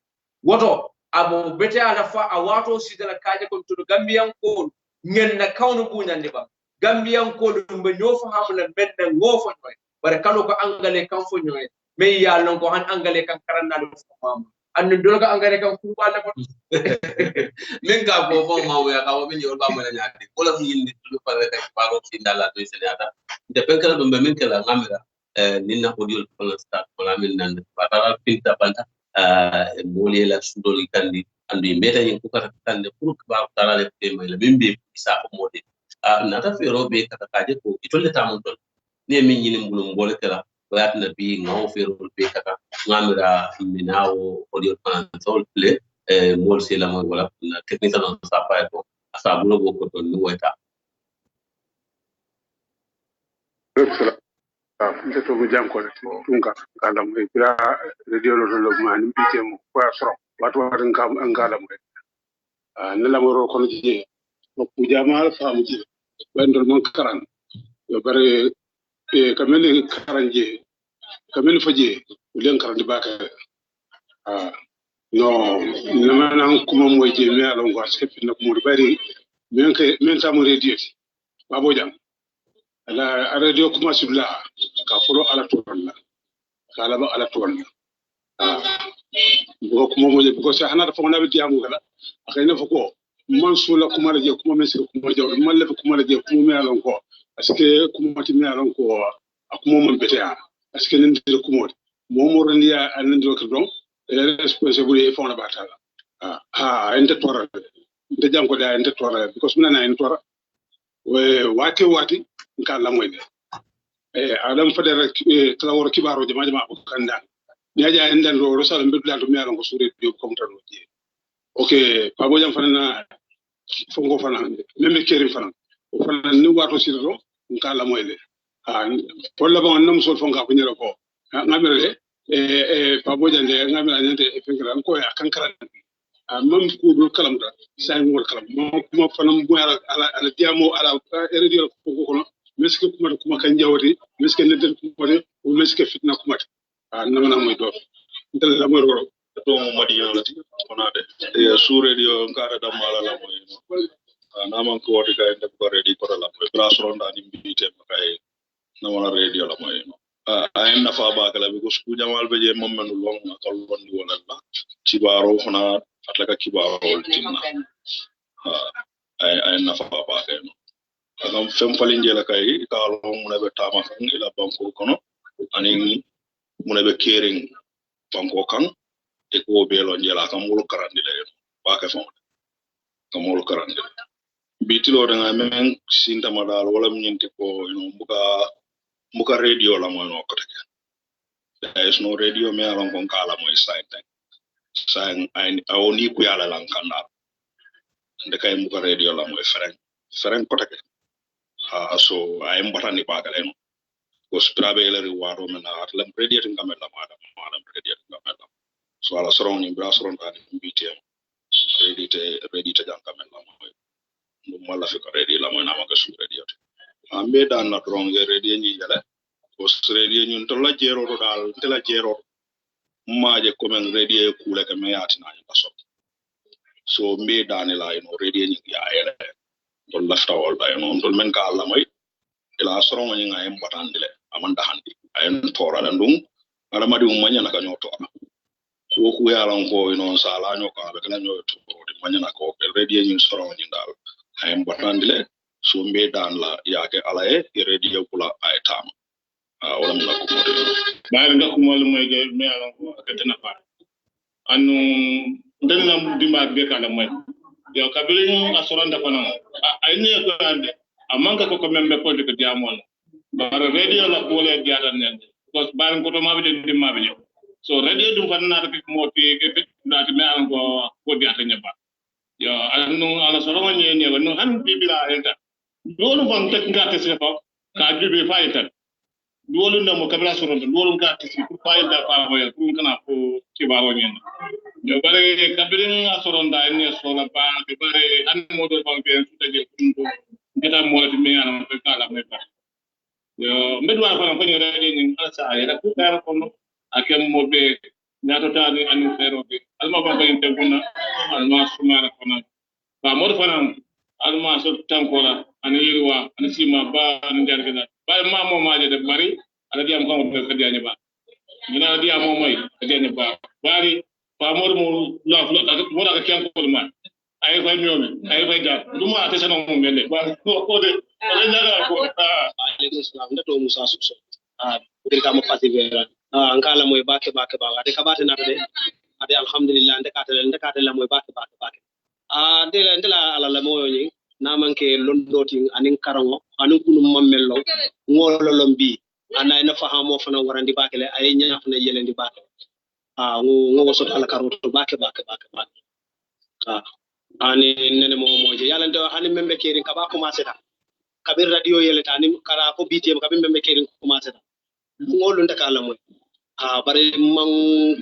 woto abo bete ala fa awato sidala kaje ko to gambiyan ko ngen na kawnu buñande ba gambiyan ko dum be ñofa hamula bedde ngofo noy bare kalo ko angale kan fo ñoy me ya lon ko han angale kan karanda do fo mam andu do ko angale kan ku bala ko min ka bo bo ma ya ka wo min yol ba mo la nyaati ko la mu yindi lu fa rek ba ro ci dala do senata de penkala do be min kala ngamira ninna audio ko la start ko la min nan ba ta pinta banta mole la sudoli kandi andu mbeta yin ku ka tande pour ko ba ta la le may la bimbe isa ko mode nata fero be kata kaje ko itolle tamon ton ne min yini mbulum bole kala wayat na bi ngaw fero be kata ngamira minawo audio console play mol se la mo wala na technical on sa pa ko asa bulo go ko ton ni wayta nte to jam ko tunka kalam e bira radio lo mani bitemo ko asro watu watin kam an kalam e ne la mo ro ko je ko jamal faamu je bandol mon karan yo bare e kamel karanje kamel faje len karan baka no nama kuma moy je mi alon ko sefi nak mo bari men ta mo radio babo jam ala radio kuma subla ka folo ala tolla kala ba ala tolla ko kuma mo je ko sa hana fa na bi diamu kala akay na fa ko man sula kuma la je kuma men sir kuma jaw man la kuma la je kuma me alon ko parce que kuma ti me alon ko akuma mon betea parce que nen dir kuma mo mo rendia anen do ko don responsable e fona batala ente tora nte jam ko da ente tora because mina na ente tora wati nka la moy adam fadere tawor kibaro jama ko kanda nyaja enden do rosal mbedla to mi alon ko sure do comme tan je okay pabo jam fana fongo fana meme kerim fana o fana ni wato sirro nka la moy le polla bon nam sol fonga ko nyero ko ngamere pabo jande ngamira nyande fengran ko ya kankara mam ko do kalam da say ngol kalam mo kuma fanam bu ala diamo ala radio ko ko meske kuma kan jawati meske neden kuma de o meske fitna kuma namana moy do ndel la moy ro to mo madina la onade e su radio ngara da mala la moy na man ko wadi kay ndek ko radio ko la moy place ronda ni mbite kay namana radio la moy ayen nafa ba kala bi ko su jamal be je mom manu long akal wonni wala la ci baro fana atlaka kibaro tinna ayen nafa ba kay no agam fem falin jela kay ka lo mun be tama kan ila banko kono ani mun be kering banko kan e ko be lo jela kam mul karandi le ba ka fon kam mul karandi bitilo da men sinta madal wala nyinti ko muka radio la mo no ko there is no radio me alon kon kala mo sign I only ku yala lan kanal de kay muka radio la mo feren ko take so I am batani bagale no ko sprabe le riwaro men atlam radio tin kamela madam radio tin kamela so ala soron ni bra soron ta BTM ready te jang kamela mo dum wala fi ko radio la mo na ma ko su radio ambe dan na drong radio ni jala ko radio ñun to la jero dal te la jero maaje ko men radio kula ka me yatina ni baso so me dan la no radio ni ya ele to lafta wol da no to men ka alla moy ila soron ni ngayem batandile amanda handi ayen tora la ndum ala madi manya na ka nyoto ko ku ya lan ko no sala nyo ka be kana nyo to di manya na ko radio ni soron ni dal ayem batandile so me dan la ya ke ala e radio kula ay tam wala mo ko mo ba nga ko mo moy ge me ala ko akatena pa anu ndanna dimba be kala moy yo kabelin asoron da fana ay ne ko ande amanga ko membe ko de diamol bar radio la ko le diatan ne ko bar ko to mabe de dimma be so radio dum fana na ko mo ti ke na ti me ala ko diatan ne ba yo anu ala soron ne no han bibila enta dolu ban tek ngate se fa ka bibi fayta dolu ndamo kabla soron dolu ngate se pour fayda fa boya pour kana ko kibaro nyen yo bare kabrin asoron da ne so la ba be bare an modo ban be su taje ko ngata mo ti me ana ko kala me ba yo medwa fa ko nyore ni ala sa ya ku kara ko no akem mo be nyato tani anu fero be alma ba ko inte kuna alma sumara ko na ba mo fa nan alma so tankola ani yirwa ani sima ba ani jargada ba ma mo maje de bari ala diam ko be ko dianya ba ngina diam mo moy ko dianya ba bari ba mo la mo da kan ko ma ay fay ñoome ay fay da duma ate sana mo mele ba ko de ala jaga ko alaykum salam ndato musa sukso dir ka mo pativera ngala moy bake ba ade kabate na de ade alhamdulillah ndekate la moy bake de la ala la moyo ni na manke londoti anin karango anin kunu mammello ngolo lombi anay na fahamo fana warandi bakele ay nyaaf na yelendi bakele ngo so ala karoto bake ani nene mo moje yalante hani membe kerin ka ba commencer ta kabir radio yeleta ni kala ko BTM kabir membe kerin commencer ta ngolo ndaka la moy bare man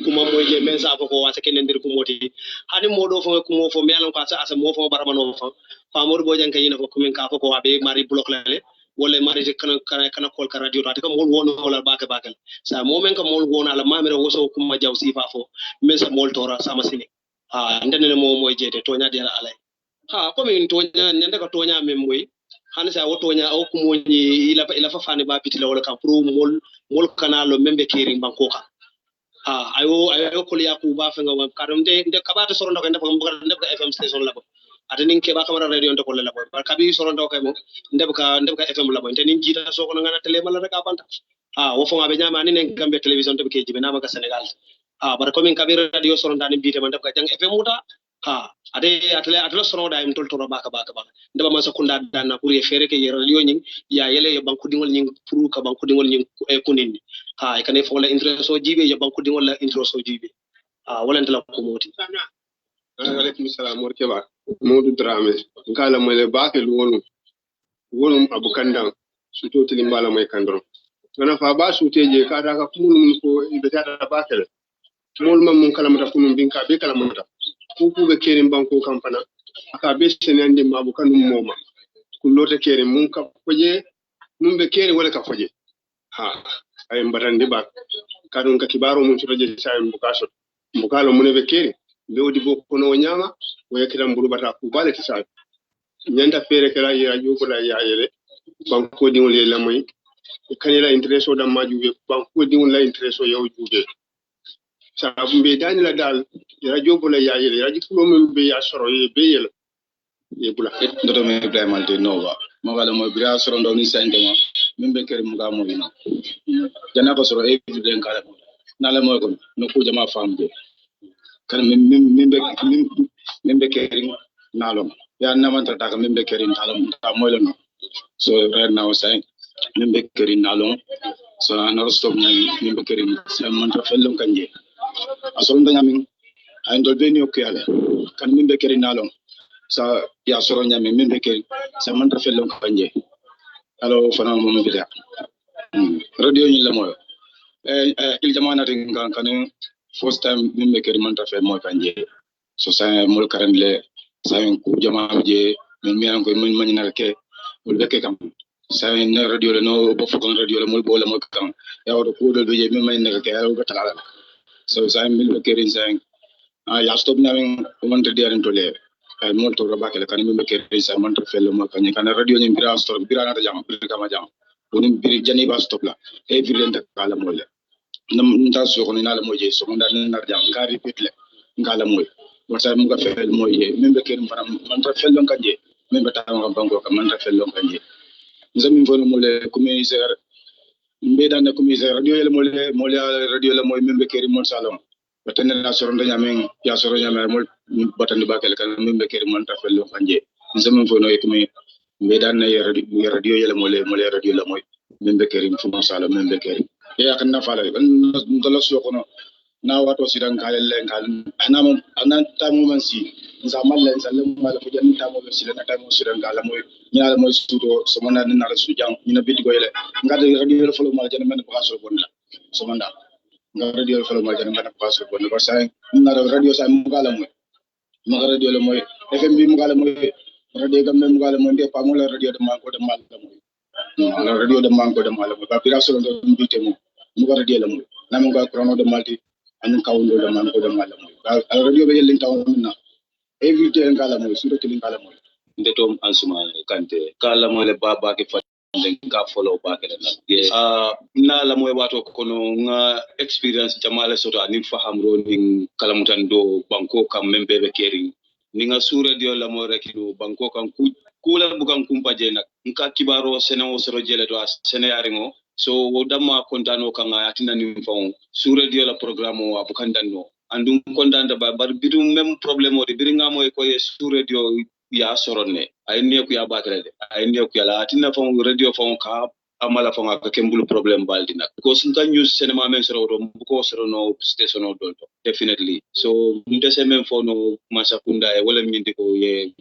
kuma moje men sa ko wasa kenen ndir ko moti hani modo fo ko mo fo melan ko asa mo fo baramano fo fa modo bojan kay na ko kumin ka ko wabe mari block lale wala mari kana kol ka radio ta ko mol wono wala bake sa mo men ko mol wona la mamere woso kuma jaw sifa fo men sa mol tora sama sini ndene mo moy jete tonya de ala ko min tonya nyanda ko tonya mem moy hani sa wo tonya o ko moñi ila fa fani ba pitila wala kam pro mol kanalo membe kering banko ka ayo ko liya ku ba fa ngam karam de kabata soro ndo ko ndef ka FM station la ko atani ke ba kamara radio ndo ko la ko par kabi soro ndo ko mo ndef ka FM la ko tani jita so ko ngana tele mala rek abanta wo fo ngabe nyama ni nen gambe television to ke jibe na ma ka Senegal bar ko min kabi radio soro ndani bite man ndef ka jang FM muta ade atele soro da im tol toro baka ndaba ma sakunda dana pour ye fere ke yero yo nyin ya yele yo banku dingol nyin pour ka banku dingol nyin e kunindi e kane fo la interest so jibe yo banku dingol la interest so jibe wala ndala ko moti alaykum salam wa rahmatullah Modou Dramé ngala mo le bake wonu abukandan suto tilimbala moy kandron ngana fa ba suteje ka da ka kumun ko be ta bakele mol mam mun kala mata kunun binka be kala mata ku be kerin banko kampana aka be senande mabu kanum moma kullote kerin mun ka foje mun be kerin wala ka foje ay mbatande ba kadon ka kibaro mun soje say mbukalo mun be kerin be odi bo kono nyama o yakiram bulu bata ku bale tisa nyanda fere kala ya jogo la ya yele banko dingol la moy kanela intereso da majube banko dingol la intereso yaw jube sabu be dani la dal ya jogo la ya yele ya jikulo mun be ya soro ye be yele ye bula ndoto me Ibrahima de Nova magala mo bira soro ndo ni sande ma membe kere mu ga mo ina jana ko soro e den kala na la mo ko no ko jama famde kan membe kere nalom ya na man ta ka membe kere nalom ta mo lo no so right now saying membe kere nalom so another stop na membe kere sa man ta fellon kanje asoro ndo nyamin ay ndol beni o kiyale kan membe kere nalom sa ya soro nyame membe kere sa man ta fellon kanje alo fana mo membe da radio ni la moyo il jamana tinga kan first time membe kere man ta fe mo kanje so sa mol karanle sa ku jama je min mi an ko min manina ke ul beke kam sa ne radio le no bo fokon radio le mol bo le mo kam ya wado ko do je min manina ke ya ko tala so sa min be kere sa ya stop na min man te diarin to le ay mol to rabake le kan min be kere sa man ta fe le mo kan kan radio ni bira stop bira na jam bira kama jam woni biri jani ba stop la e virende kala mo le nam nda so ko ni na le mo je so nda na jam ka repeat le ngala moy wata mu ga fel moy membe ker man ta fellon kanje membe ta ngam bango ka man ta fellon kanje nzami mvono mole commissaire mbeda na commissaire radio le mole radio le moy membe ker mon salon batene na soro ndanya men ya soro nyama mol batani bakel kan membe ker man ta fellon kanje nzami mvono e kumi mbeda na radio le mole radio le moy membe ker mon salon membe ker ya kan na fala ndalo so kono na wato sidan kalen len kalen anan tamu man si zamal len salam mala ko jan tamu be sidan tamu sidan kala moy nyaala moy studio so mona na la sujang ni bit ko yele ngade radio folo mala jan men ko so bonna so manda ngade radio folo mala jan men ko so bonna ko say na radio sa mu kala moy ma radio le moy fm bi mu kala moy radio gam mu kala moy de pa mo la radio de man ko de mal la moy no radio de man ko de mal ba pira so ndo mbite mu radio le moy na mu ga chrono de malti anu kawundo da man ko da malam al radio be yelin taw na éviter ngala moy sura kelin ngala moy ndetom ansuma kante kala moy le baba ke fa ka follow ba ke na na la moy wato ko no nga experience jamale soto ani faham ro ni kala mutan do banko kam membe be keri ni nga sura dio la moy rekido banko kan kula bukan kumpaje nak nka kibaro senawo soro jele do senayari ngo so wodama kontano kanga atina ni fon sura dio la programme o abukandanno andum kontanda bar bidu même problème o de biringa moy ko sura dio ya soronne ay ne ko ya bakrede ay ne ko ya atina fon radio fon ka amala fon ka kembul problème baldi nak ko sunta news cinema men soro do ko soro no station o dolto definitely so ndese men fono masakunda e wala mindi ko ye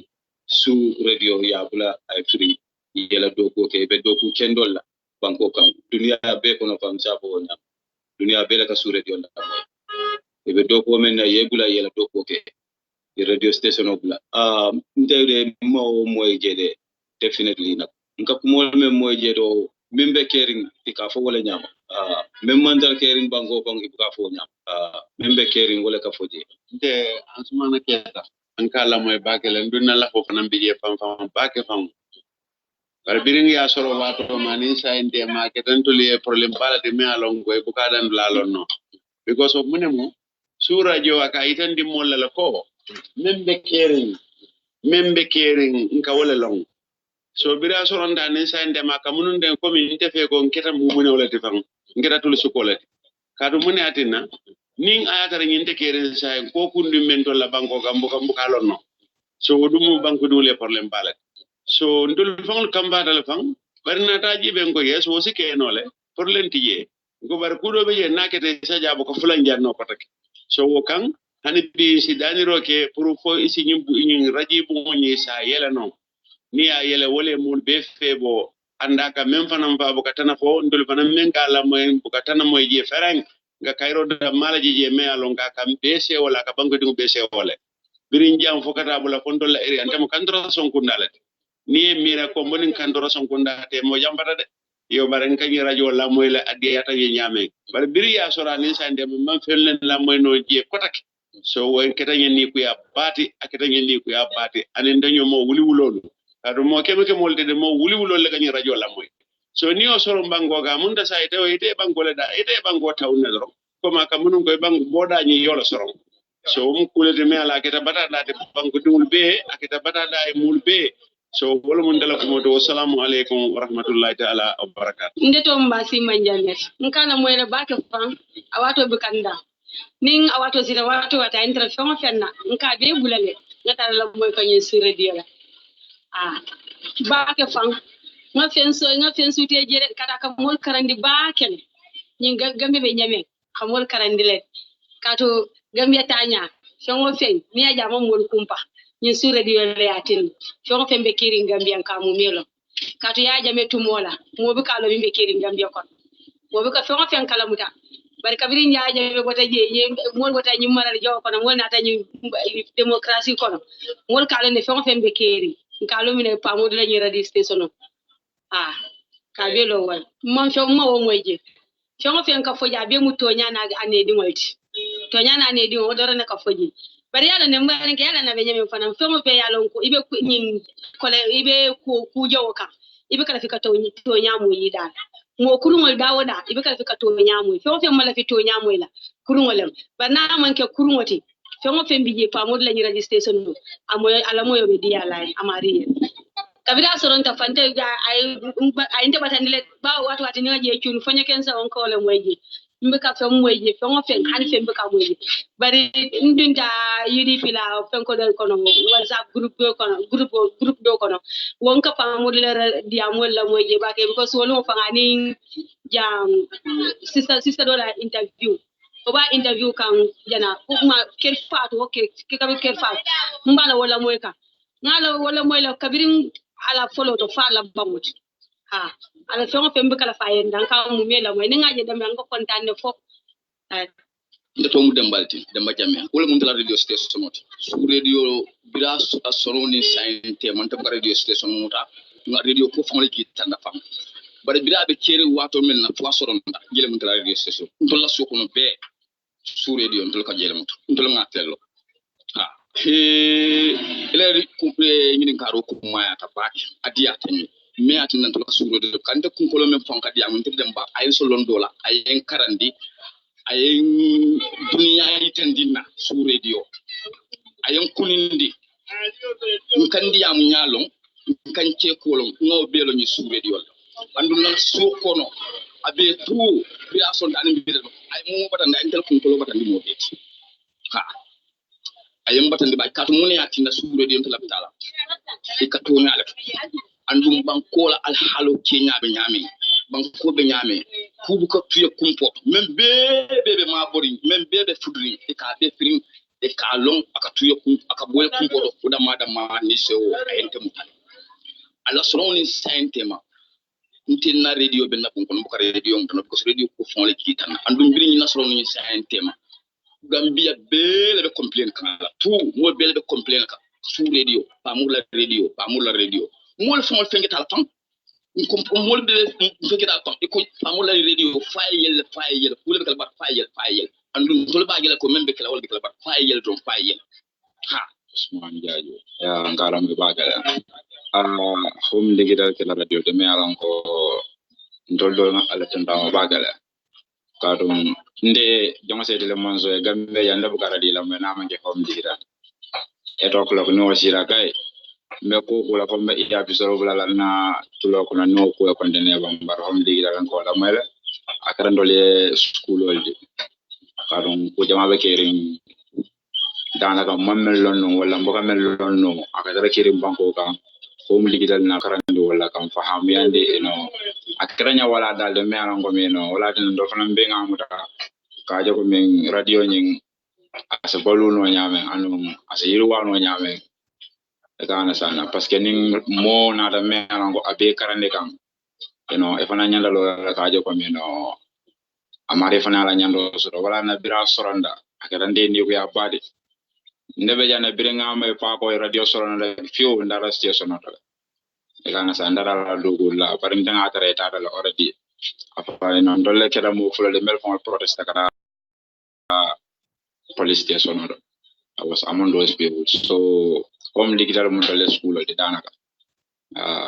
su radio ya bula ay free yela do ko ke be do ku kendolla banko kan dunia be kono fam sabo wona dunia be la ka su radio la e be do ko men yegula yela do ko ke radio station obla ndewde mo moy jede definitely nak nka ko mo men moy jedo membe kering ika fo wala nyama mem mandal kering banko kan ika fo nyama membe kering wala ka foje de ansumana keta an kala moy bakela nduna la fo fanam biye fam bake fam bar biring ya soro wato mani sa inde ma ke tanto le problem bala de me alon ko e bukadan la lonno because of munemo sura jo aka itandi molla la ko membe kering nka wala long so bira soro ndane sa inde ma ka munun den ko min te fe ko ngeta mu mune wala te fam ngeta tul sukolati kadu mune atina ning ayata nginte kering sa ko kundu men to la banko gambo lonno so dumu banko dole problem bala so ndul fangol kamba dal fang barna taji be ngo yes wosi ke nole pour lentiye ngo bar kudo be je nakete saja bo ko fulan jarno patake so wo kan hani bi si dani roke pour fo isi nyimbu nyin raji bu nyi sa yela no ni ya yele wole mul be febo andaka mem fanam fa bo katana fo ndul fanam men kala moy bu katana moy je fereng nga kayro da malaji je me alonga kam bese wala ka bango dum bese wala birin jam fo kata bula fondo la eri antamo kandro son kundala ni mira ko monin kandoro son kunda te mo jambata de yo bare kanyi radio la moy la adde yata ye nyame bare biri ya sora ni sande man fellen la moy no je kotak so won ketanye ni ku ya bati aketanye ni ku ya bati anen daño mo wuli wulolu ado mo kebe ke molde de mo wuli wulol la kanyi radio la moy so ni o soro bango ga mun da sai te ite bango le da ite bango tawne do ko ma ka munun koy bango boda ni yola soro so mu kulete me ala keta bata da de bango dul be aketa bata da e mul be so wala mon dala ko moto assalamu alaikum wa rahmatullahi ta'ala wa barakatuh ndeto mbasi manjamet nkana moyele bake fan awato bukanda ning awato sira wato wata intra fama fenna nka be bulale ngata la moy ko nyi sure diala bake fan nga fensu te jere kata ka mol karandi bake nyi gambe be nyame xamol karandi le kato gambe tanya fengo fen ni aja mo mol kumpa nyi sure diala yatin fengo fembe kiri gambe kamu melo kato ya jame tumola mo be kalo be kiri gambe kon mo be ka fengo fen kala muta bari kabiri nyaaje be bota je mol bota nyi mara jo kono mol nata nyi démocratie kono mol kala ne fengo fembe kiri kalo mine pamod la nyi radio station ka be lo wal mon fo ma wo moyje fengo fen ka foja be mu to nyana ane di molti to nyana ane di o doro ne ka foji bari yalla ne mbare ke yalla na be nyame fanam fengo be yalla ko ibe nyi kole ibe ku jowo ka ibe kala fika to nyamu yi dal mo kurungol dawoda ibe kala fika to nyamu fengo fen mala fi to nyamu la kurungolem bana man ke kurungoti fengo fen bije pamod la nyi radio station no amoy ala moyo be di yalla amari kabira soron ta fante ga ay nte batandile ba watu ni ngaje ciunu fanya kensa on ko le moyji mbe ka fem moyji fengo fen han fen be ka moyji bari ndunta yidi fila fen ko dal kono whatsapp group do kono won ka pamod le diamol la moyji ba ke ko so lo fangani jam sister do la interview o ba interview kan jana kuma kel fatu okay ke ka kel fatu mbala wala moy ka ngala wala moy la kabirin ala follow to fala bamut ala fengo fembe kala fayen dan ka mu mela moy ni ngaje dem nga kontane fo ndeto mu dembalti demba jamme wala mun tala radio station mot su radio bila asroni sainte man ta radio station muta nga radio ko fon ki tanda fam bare bila be kere wato mel na fo soron da jele mun tala radio station ndolla su ko no be su radio ndol ka jele mut ndol nga tello ele couple ñini ngaro ko maya ta baaki adiya tan me atin nan to suro de kande kun ko men fonka di am dem ba ay so lon dola ay en karandi ay dunya yi tandina su radio ay en kunindi kandi am nyalon kan ce kolon no belo ni su radio andu nan so kono abe tu bi ason dan bi ay mo batanda en tel kun ko batandi mo beti ayam batande ba katu mun ya tinda suuro de tala bitala e katu me ala andum bankola al halo kenya be nyame banko be nyame kubu ko tuye kumpo men bebe ma bori men bebe fudri e ka be firin e ka long aka tuye kum aka boye kumpo do da ma ni sewo ayente mutal ala soroni saintema ntinna radio be na ko ko radio ngam ko radio ko fon le kitan andum biri ni nasro ni saintema Gambia bele be complain kala tout mo bele be complain ka sous radio pa mo la radio mo le fon fengi tal fam ko mo be fengi tal fam ko pa mo la radio fayel ko le kala ba fayel andu to le ba gele ko membe kala wala kala ba fayel don fayel Usman Jaaju ya ngaram be ba gele hom ligidal kala radio de me alan ko ndoldo na ala tanda ba gele kadum nde jonse de le monzo e gambe yanda bu karadi la me na mangi hom digira e to ko no sira kay me ko la ko me ida bisoro bula la na tulo ko na no ko ko ndene ba mbar hom digira kan ko la mele akara ndole school oldi kadum ko jama be kerin danaka mammel lonno wala mboka mel lonno akara kerin banko kan hom digira na karandi wala kan faham yande no akranya wala dal de me alango me no wala den do fana be ngamuta ka jago men radio nyin asa bolu no nyame anu asa yirwa no nyame kana sana parce que ning mo na da me alango abe karande kam no e fana nyanda lo ka jago me no amare fana la nyando so wala na bira soranda akarande ni ko ya bade ndebe jana bire ngame pa ko radio soranda fiu ndara station no kana sandara dogo la parim tanga tare ta la already apa non dolle keda mo fulo de mel fon protest kara police station no I was among those people so home digital mo dolle school de danaka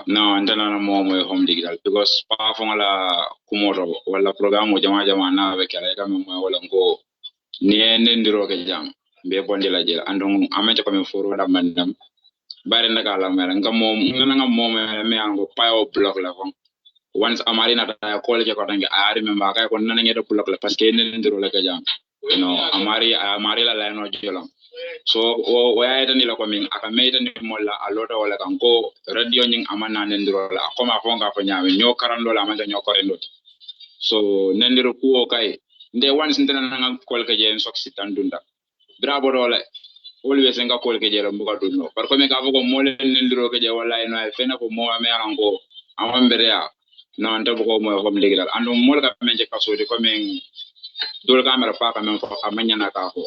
now andana mo home digital because pa fon la kumoro wala programme mo jama na be kala kam mo wala ngo ni ndiro ke jam be bondi la jela andon amete ko men foro da mandam bare ndaga la mera nga mom nga mom me ango payo block la fon once amari na ta ko le ko tangi ari me ba kay ko nana ngeda block la parce que nen ndiro la ka jam amari la no jolom so o ya ita ni la ko min aka meita ni molla alota wala kan ko radio nying amana nen ndiro la ko ma fonga ko nyame nyo karando la amanda nyo korendo so nen ndiro ku o kay nde once ndana nga ko le je en soksi tandunda bravo dole always nga ko le je la mbuga dunno par ko me ka ko mo len ndiro ke je wala no ay fena ko mo me ango amambere ya no anta ko mo ko mlegi dal ando mo ka men je kaso de ko men dol camera pa ka men ko amanya na ka ko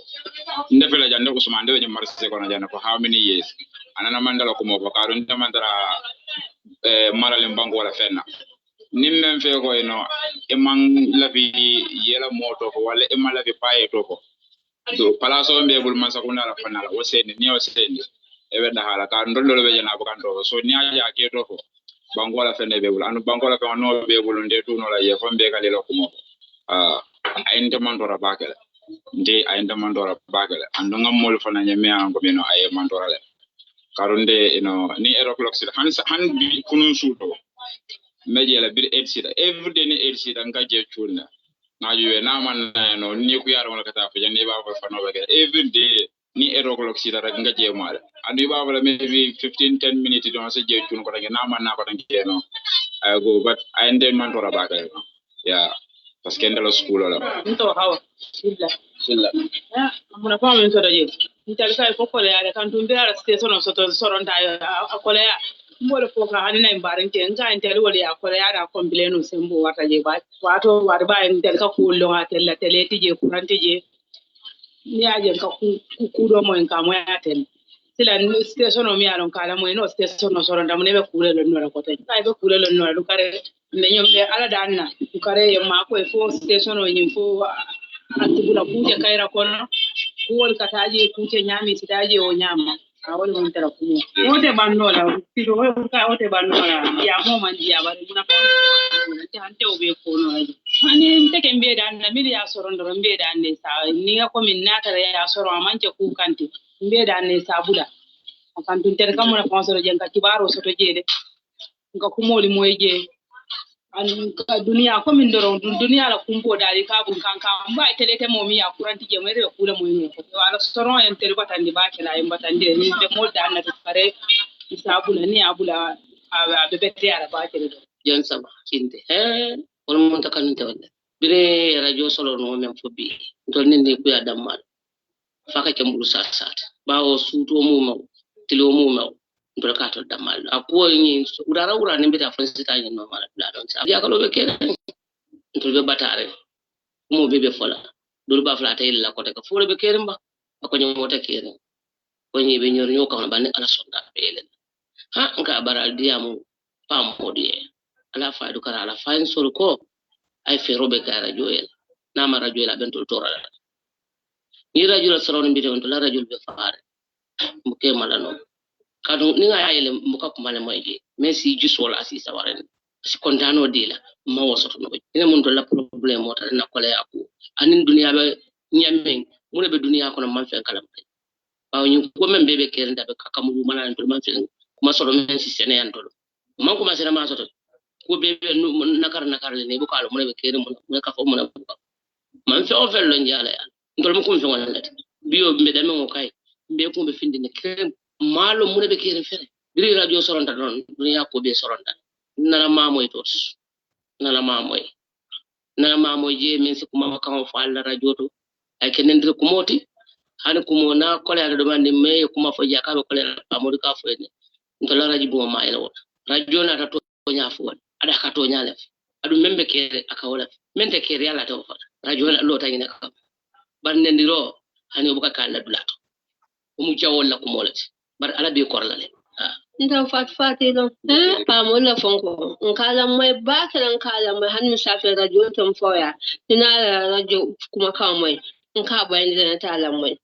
ndefela jande ko suma ndewe marse ko na jana for how many years anana mandala ko mo ko ka don tamandara marale mbango wala fenna nim men fe ko eno e man labi yela moto ko wala e man labi paye to ko do palaso mbe bul man sakuna la fanala o seni ni o seni e be da hala ka ndollo be jana bukan to so ni aja ke to ko bangola fende be bul anu bangola fe no be bul nde tu no la ye fambe kale lo ko mo ayinde mandora bakale nde ayinde mandora bakale ando ngam mol fana nyame an ko beno ay mandora le karunde ni aeroclock sita han bi kunun suto meje la bir 8 sita every day ni 8 sita ngaje chulna ngajuwe na man no ni ku yaro wala kata fa jani ba fa no be every day ni aeroclock sita rek ngaje mala andi ba wala maybe 15-10 minutes don se je chun ko na man na ko tan keno I go but ayinde mandora bakale yeah parce que ndalo school la nto hawa silla amuna pa men so daje ntal kai ko kole ya kan tumbe ara station so to soronta akole ya mbole ko ka hanina imbarin ke nka ntal wole ya kole ya da complain sembo wata je ba wato war ba ntal ka ko lo ha tella tele tije kurante je ni aje ka ku do mo en ka mo ya tel sila station o mi alon kala mo no station no soronta mo ne be kule lo no ko te kai be kule lo no du kare nenyo be ala danna kare yamma ko fo station o nyin fo atubula kuje kaira kono kuwol kataje kuje nyami sitaje o nyama awol mon tara kumo wote bannola tiro ka wote bannola ya mo man dia bare muna ko hante o be kono aji hani teke mbe danna mi ya sorondo mbe danne sa ni ko min natara ya soro amanje ku kanti mbe danne sa buda akantun tere kamuna sponsor jenga kibaro soto jede nga kumoli moyeje an dunia ko min doro dunia la kumpo dali ka bun kan kan ba telete mo mi ya kuranti je mere kula mo ni ko ala soron en tere batandi ba kala en batandi ni be mo da na pare isabula ni abula be bete ara ba kala jon sama kinde on mon ta kan tawde bire radio solo no men fobi to ninde ku ya dammal faka kembulu sat ba o suto mo mo tilo mo mo brakato damal ako ni urara ne beta francita ni no mala la don sa ya kalo be kere to be batare mo bebe fola dul ba flata illa ko te ko fole be kere mba ko ni mota kere ko ni be nyor nyoka ba ne ala sonda be len ha nka baral diamu pam hodie ala fa du kara ala fa en sol ko ay fe robe ka radio el na ma radio la ben to tora ni radio la soro ni be on to la radio be faare mo ke mala no kadu ninga ayele muka kumale moye messi jusol asisa waren si kontano dila ma wosoto no ina mun to la problem mota na kole aku anin dunia be nyamen mun be dunia ko man fe kala bay bawo ñu ko men bebe kere ndabe kakamu mana to man fe kuma solo men si sene antol man kuma sene ma soto ko bebe nakar le ne bu kala mun be kere mun ka fo mun man fe o fel lo njala ya ndol mo ko fe wona let biyo be dame mo kay be ko be findi ne kere malo mun be kere fere biri radio soronta don dunia ko be soronta nana mamoy tos nana mamoy je min si kuma kan fa la radio to ay kenen dire ko moti hani kumo na kole ala do mande me kuma fo jaka be kole amodi ka fo ne to la radio bo ma ila wona radio na to nya fo ada ka to nya le adu membe kere aka wala mente kere ala to fa radio la lo tayina ka bar nendiro hani bu ka kala dulato mu jawol la ko molati bar ala be korla le nda fati do pa mo la fonko nkala moy bakala nkala moy hanu safe radio tom foya ina radio kuma ka moy nka bayin da ta la moy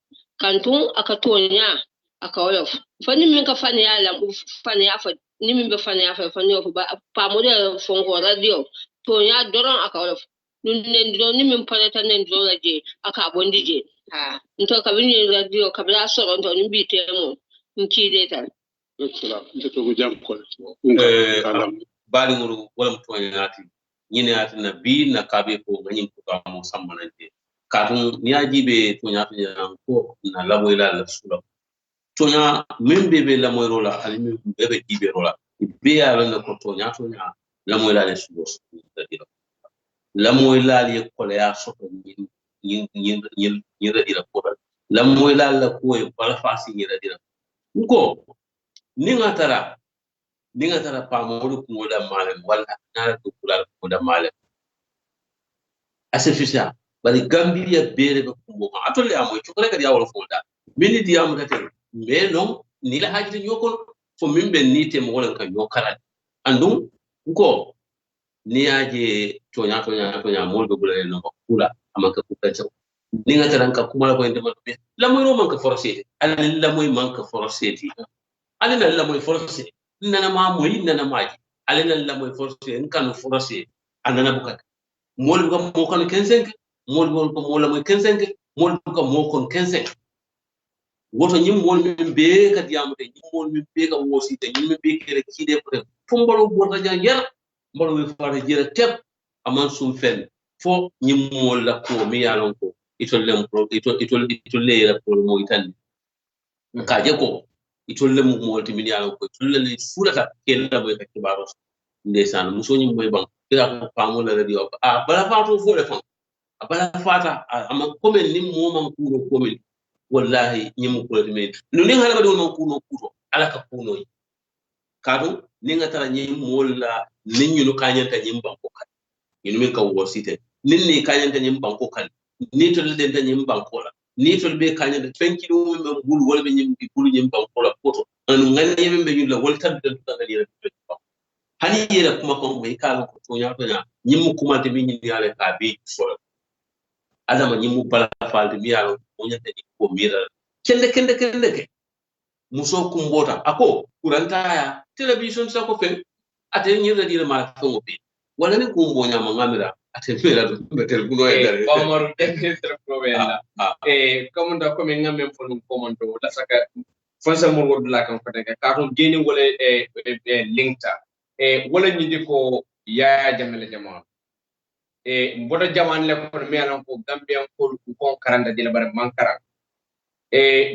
kantun aka tonya aka wolof fani min ka fani ya la fani ya fa ni min be fani ya fa fani of pa mo la fonko radio tonya doron aka wolof nun ndo ni min paleta nen do la je aka bondi je nto ka bin radio ka bla so ndo ni bi temo nki deta Excellent. Ndeto ko jam ko. Bali nguru wala mtoyati nyine ati na bi na kabe ko ganyin ko ka mo sammanante katun ni ajibe to nya ko na labo ila la sula to nya membe be la moy rola ali mi bebe jibe rola be ya la ko to nya la moy la le sulo la moy la le ko le ya so ko yin radira ko la moy la ko e bala fasi yin radira ko ni ngatara pa modu ko da malen wala na to kula ko da malen asefisa bari gambia bere ko mo atole amoy to rek ya wala fonda mini diam date mais non ni la hajji nyokon fo mimbe nite mo wala kan nyokara andum ko ni aje to nya mo be bulale no kula amaka ku kacho ni ngata ranka kuma ko ende mo be la moy no man ka forcer ala la moy man ka forcer ala la moy forcer nana ma moy nana maji alena la moy forcé en kanu forcé anana bukat mol ko mo kan 15 mol ko mo la moy 15 mol ko mo kon 15 woto nyim mol min be ka diamude nyim mol min be ka wosi te nyim be kere kide ko fumbalo borda ja yer mbalo wi faare jere tep aman sum fen fo nyim mol la ko mi yalon ko itol lem pro itol leera pro mo itan ka je ko itolle mu molti min yalo ko itolle le fulata kella boy ka kibaros ndesan musoni moy ban kira ko pamula radio bala fatu fo le fon bala fata ama komen ni mo man kuro komen wallahi nyimu ko me no ni hala badon man kuno kuto ala ka kuno kadu ni ngatara nyi molla ninyu no kanyanta nyim banko kan yinu min ka wosite ninni kanyanta nyim banko kan ni to le den nyim banko la ni to be kanya de 20 do men bul wala be nyim bul nyim ban ko la poto anu ngani be nyim la wal tan de tan de hani yela kuma ko be kala ko to nya nyim kuma te be nyim yale ka be so adama nyim bala falde mi yalo ko nyata ni ko mira kende ke muso kumbota ako kuranta ya television sa ko fen ate nyira dira mala ko be wala ni kumbo nya mangamira ate mera do betel kuno e dare Omar teknitre problema comme da comme ngam fon komanto da saka fonsa mo wodula kan ko daga ka ton geni wala linkta wala nyidi ko ya jamale jama mbodo jaman le ko me alan ko gambian ko karanda dila bar mankara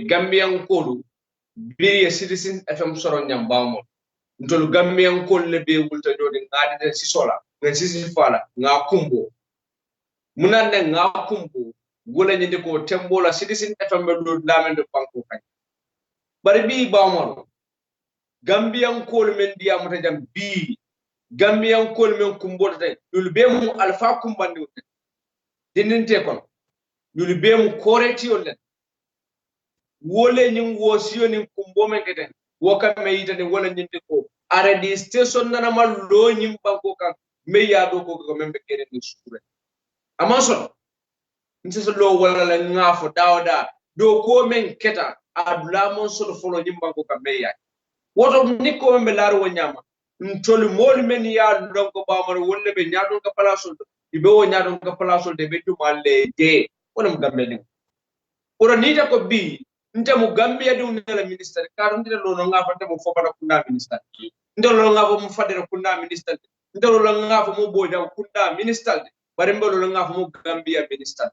gambian ko biri citizen fm soro nyam bamo ntol gambian ko le be wulta do de ngadi de si sola ngan si fala nga kumbo munande nga kumbo gola nyinde ko tembola citizen fm do lamende banko kan bari bi bamo gambian ko men diya mata jam bi gambian ko men kumbo tay dul be mu alfa kumbandi dininte kon dul be mu koreti yolen wole nyim wosiyo ni kumbo men keten woka me yitane wala nyinde ko aradi station nana mal lo nyim banko kan me yado ko membe kere ni sure amason nse lo wala la ngafo dawda do ko men keta adula mon so folo nyim banko kan me ya woto ni ko membe laro wonyama ntoli mol men ya don ko ba mar wolle be nyaado ka palaso ibe wo nyaado ka palaso de be tumalle de wonam gambe ni ora nita ko bi nte mu gambia de unela minister ka ndira lo no ngafa te mu fofata kunda minister ndelo lo ngafa mu fadere kunda minister ndelo lo ngafa mu boja kunda minister bare mbelo lo ngafa mu gambia minister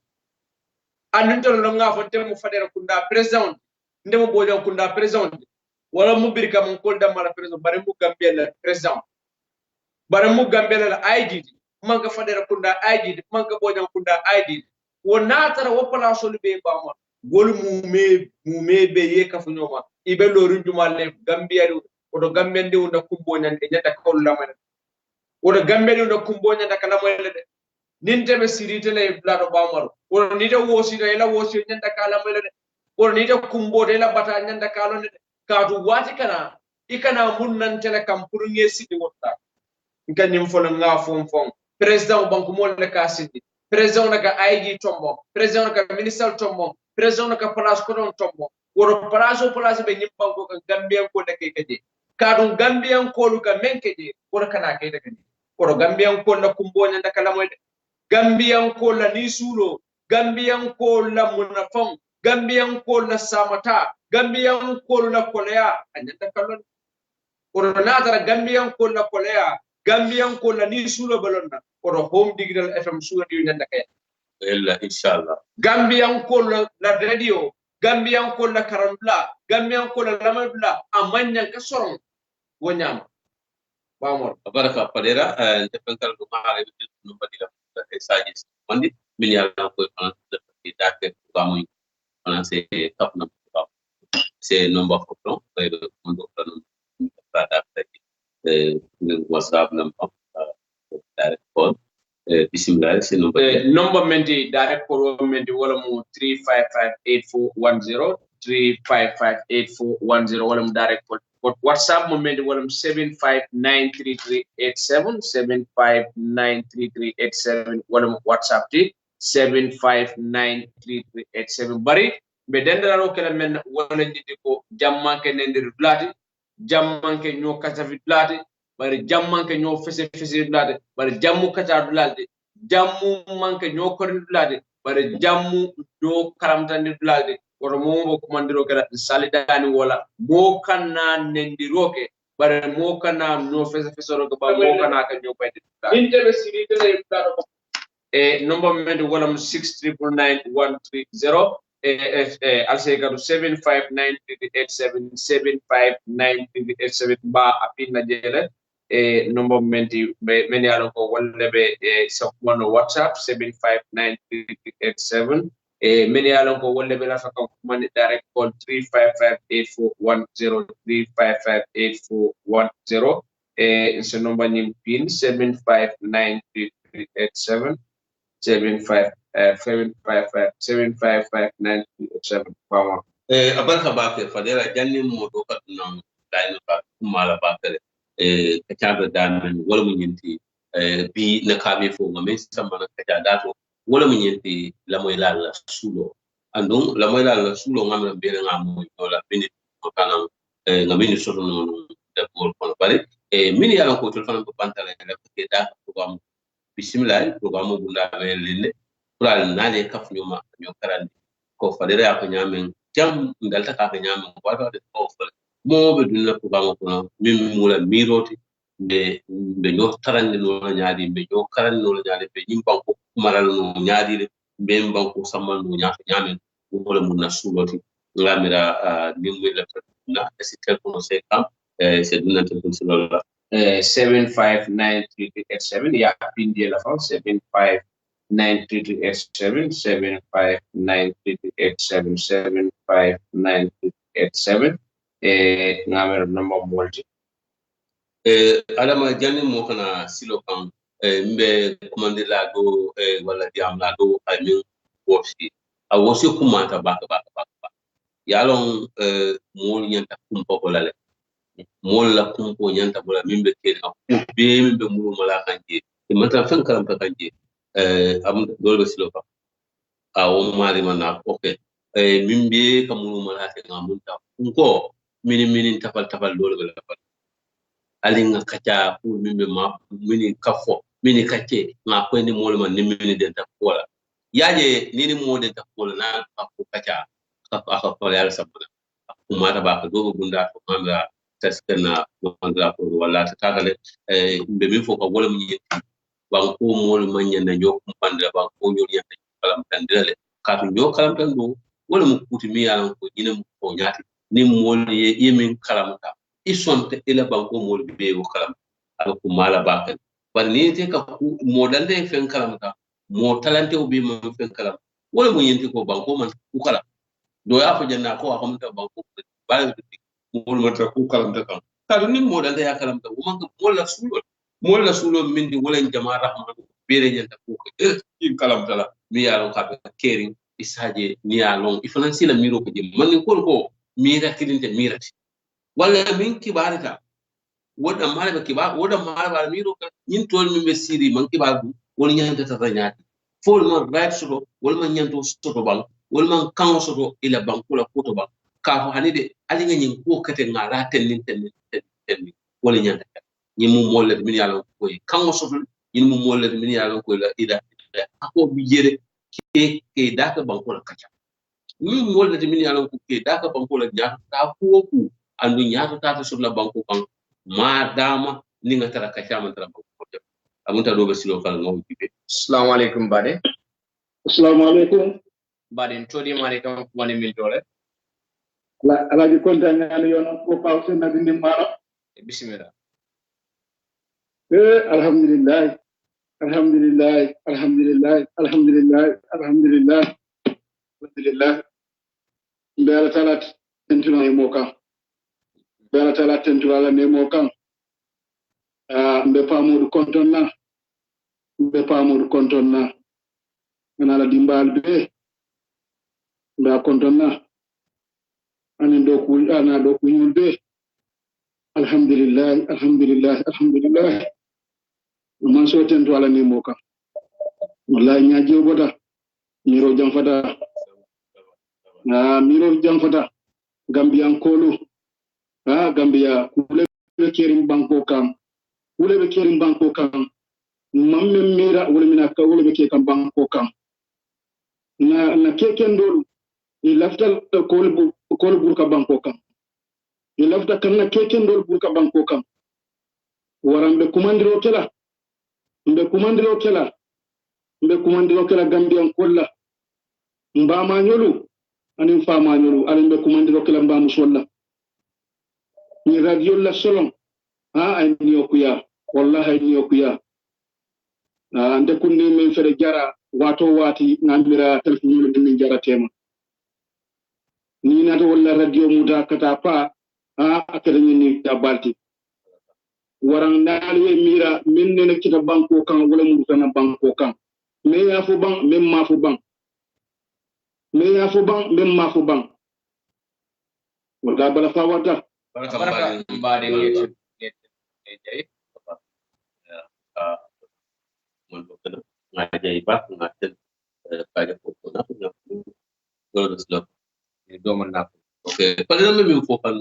an ndelo lo ngafa te mu fadere kunda president ndemo boja kunda president wala mu birka mu kolda mala president bare mu gambia la president bare mu gambia la id manga fadere kunda id manga boja kunda id wona tara wo palaso be ba mo gol mu me be ye ka fu nyoma ibe lo rujuma le gambia do odo gambende wonda kumbo nyande nyata ko lamane odo gambende wonda kumbo nyanda kala moyle de ninte be sirite le blado bamaro odo nite wosi de la wosi nyanda kala moyle de odo nite kumbo de la bata nyanda kala de kaatu wati kana ikana munnan tele kam pour ngesi di wotta nganyim folo nga fon president banku mo le ka sidi president naka IG tombo president naka minister tombo president naka place ko don tombo woro place be nyim banko ka gambian ko de keje kaadu gambian ko lu ka menkeje woro kana ke de keje woro gambian ko na kumbonya ndaka la moy gambian ko la ni sulo gambian ko la munafon gambian ko la samata gambian ko la kolea anyanda kalon woto natara gambiyan kolla koleya gambiyan kolla ni sulo balonna woto home digital fm sulo di nanda kay illa inshallah gambiyan kolla la radio gambiyan kolla karambla gambiyan kolla lamabla amanya ka soron wonyam bamor baraka padera defental do maare no badila saji mandi min yalla ko di dake bamoy c'est top na c'est number photo on WhatsApp number direct call bismillah c'est number menti direct call menti wala mo 3558410 3558410 wala mo direct call WhatsApp mo menti wala mo 7593387 7593387 wala mo WhatsApp ti 7593387 bari be dendaro kala men wala jidi ko jammanke nendir blati jammanke ñoo kasafi blati bari jammanke ñoo fese blati bari jammu kaca blati jammu manke ñoo korni blati bari jammu do karamtandi blati woto mo komandiro kala salidani wala mo kanna nendiroke bari mo kanna no fese ro ba mo kanna ka ñoo bayde intebe sidi de blati number men wala 6999130 alsega 7593387 7593387 ba apina jele number menti men yalo ko wala be so wono WhatsApp 7593387 men yalo ko wala be la fa ko man direct call 3558410 3558410 so number nim pin 7593387 7559557 power abarka bake fadera janni mo do kaduna dayno ba mala bakere ka tabe dan wala mu nyinti bi na kabe fo ngame sama na ka dato wala mu nyinti la moy la sulo andum la moy la sulo ngam be nga mo wala bini ko kana ngami ni soto no de bol kono bari min ya ko telefon ko pantale la ko da ko bismillah programme bunda lele pral nale kaf nyoma nyo karandi ko fadere ya ko nyamen jam ndalta ka nyamen ko wala de ko fal mo be dunna programme ko min mula miroti be nyo tarande no nyaadi be nyo karande no nyaadi be nyim banko maral no nyaadi be banko samman no nyaata nyamen wala mun nasuloti ngamira nimwe la na esitel ko se kam c'est dunna to solola 7593387 ya pin dia la fon 7593387 7593387 7593387 ngamer number multi alama jani mo kana silo kan mbe commande la do wala diam la do amin wosi a wosi kumata baka yalon mo nyanta kumpo ko lale molla kumpo nyanta bola mimbe kene ko be mimbe muru mala kanje e mata fen karam ta kanje am dolbe silo fa a o mari mana okay mimbe ka muru mala ke ngamunta ko mini tapal dolbe la fa alinga kacha pour mimbe ma mini kafo mini kache ma ko ni molu man ni mini den ta kola yaje nini mo den ta kola na ko kacha aka ko yalla sabuna kumata ba ka do gunda ko manga taskana manga ko wala ta tagale be min fo ko wala mun yetti ban ko mol manya na nyok mbandira ban ko nyol yetta kalam tandale ka to nyok kalam tando wala mu kuti mi yalan ko nyina mu ko nyati ni mol yemin kalamta isonte ila ban ko mol be ko kalam ala ko mala ba kan ban ni te ka ku modande fen kalamta mo talante o be mo fen kalam wala mu yenti ko ban ko man ku kala do ya fa janna ko akamta ban ko ba mol mata ku kalamta kan ka ni modande ya kalamta o man ko molla sulo mindi wala jama rahman bere nyanta ko in kalamta la mi yalon ka kering isaje ni yalon ifanansi la miro ko jëm man ko mira kilinte mirati wala min kibarita woda mala kibar woda mala miro ka nin tol min be siri man kibar bu wala nyanta tatanyati fol man right soto wala man nyanto soto bang wala man kan soto ila bankula koto bang ka fo hanide ali nga nyin ko kate ngara ten wala nyanta nyimu molle min yalla ko kan soto nyimu molle min yalla ko la ida ako bi jere ke daka bankula kacha nyimu molle min yalla ko ke daka bankula nyaata ta ko andu nyaata ta sur la banko kan ma dama ni nga tara ka chama tara ko amunta do be silo kala ngom tibe assalamu alaikum bade assalamu alaikum bade todi mari kan woni mil dole la alaji konta ngani yono ko pawse na dindi mara bismillah alhamdulillah alhamdulillah alhamdulillah alhamdulillah alhamdulillah alhamdulillah mbela talat tentuna e moka mbela talat tentula la ne moka mbe pamudu kontonna mbe pamudu kontonna ana la dimbal be mbe kontonna anin do ku ana do ku yulbe alhamdulillah alhamdulillah alhamdulillah man so tentu ala ni moka wallahi nyaaje boda miro jam fata miro jam fata gambian kolu gambia kule be kerim banko kam mamme mira wala mina ka wala be ke kam banko kam na keken dolu i laftal kol burka banko kam i lafta kan na keken dolu burka banko kam warambe kumandiro kela mbe kumandiro kela gambian kolla mbama nyolu anin fama nyolu anin mbe kumandiro kela mbamu solla ni radio la solon ay ni okuya wallahi ni okuya ande kunni men fere jara wato wati ngambira telefon min jara tema ni nata wala radio muda kata pa akada ni tabalti warang nalwe mira min ne kita banko kan wala mu tan banko kan me ya fu bang mem ma fu bang mem ma fu bang wala bala fa wata baraka mbade ngeti jay mon ko kana ngajay ba ngatel kaja ko na do do do man na okay pala na mi fo kan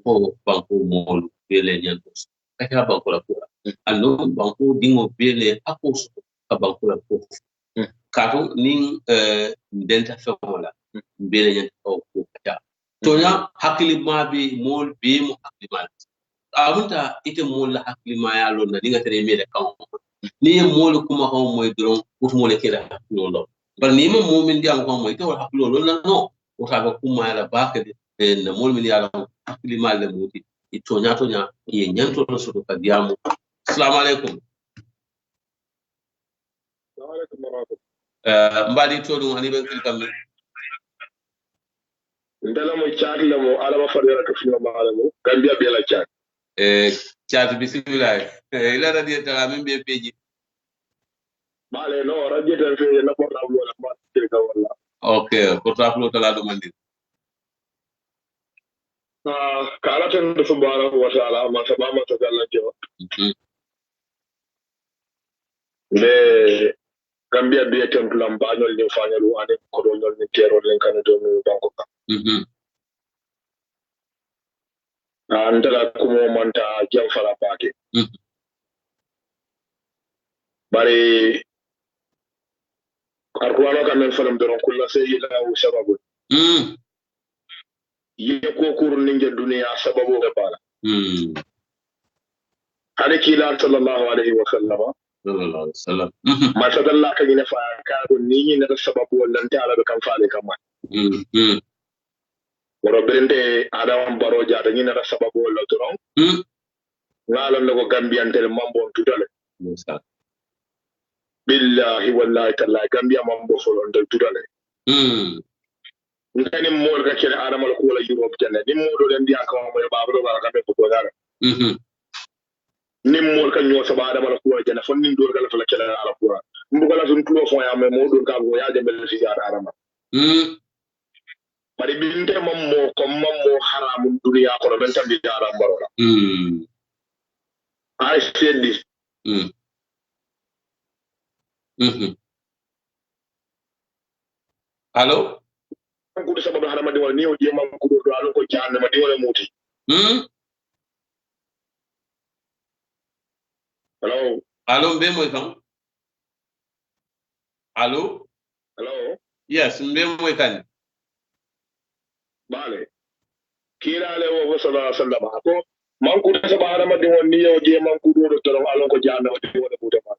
ko banko molu bele nyan ko kaya banko la ko allo banko dingo bele akos ka banko la ko kato ning denta fe wala bele nyan ko kaya tonya hakili mabi mol be mo hakili mal amunta ite mol la hakili ma ya lo na dinga tere mele kan ni mol kuma ko moy dron ko mo le kira lo bar ni mo min di an ko moy to hakili lo na no o ta ba kuma la ba ke na mol min ya la hakili mal le muti itonya ye nyanto no so ka diamu assalamu alaikum mbadi to dum ani ben kam ndala mo chat la mo ala ma fadera ka fino ma ala mo gambia be la chat chat bismillah ila radio ta min be peji bale no radio ta fe na portable wala ma ka wala okay portable ta la do mandi kala tan subhanahu wa ta'ala ma sabama ta dalla jo le gambia be templam bañol ni fañol wade ko do ñol ni tero len kan do mi banko ka andala ko mo manta jam fala paake bari arkuano kamen falam doron kulla sayida wa sababu ye ko kur ninge duniya sababu ga bala hade kila sallallahu alaihi wa sallam ma sadalla ka gina fa ka ko ni na sababu wallan ta ala kan faale kan man woro berende adam baro jaata ni na sababu walla doron ngalon ko gambian tel mambo tudale billahi wallahi taala gambia mambo folon dal tudale ngani mol ka kele adam ko wala europe janne ni modo den dia ko mo babro baraka be ko dara ni mol ka nyo sa adam ko wala janne fon ni dor gal fa la kele ala ko mbu gala sun klo fon ya me modo ka go ya demel fi jaar adam bari binte mammo haramun duniya ko ben tambi adam barola I said this Hello? Ko sababu hana madi wala ni o jema ko do alo ko jaanne madi wala muti Hello mbe moy kan Hello yes mbe moy kan bale kila le wo sallallahu alaihi wasallam ko man ku ta ba adama de won ni yo je man ku do to alon ko janna de wona buta ma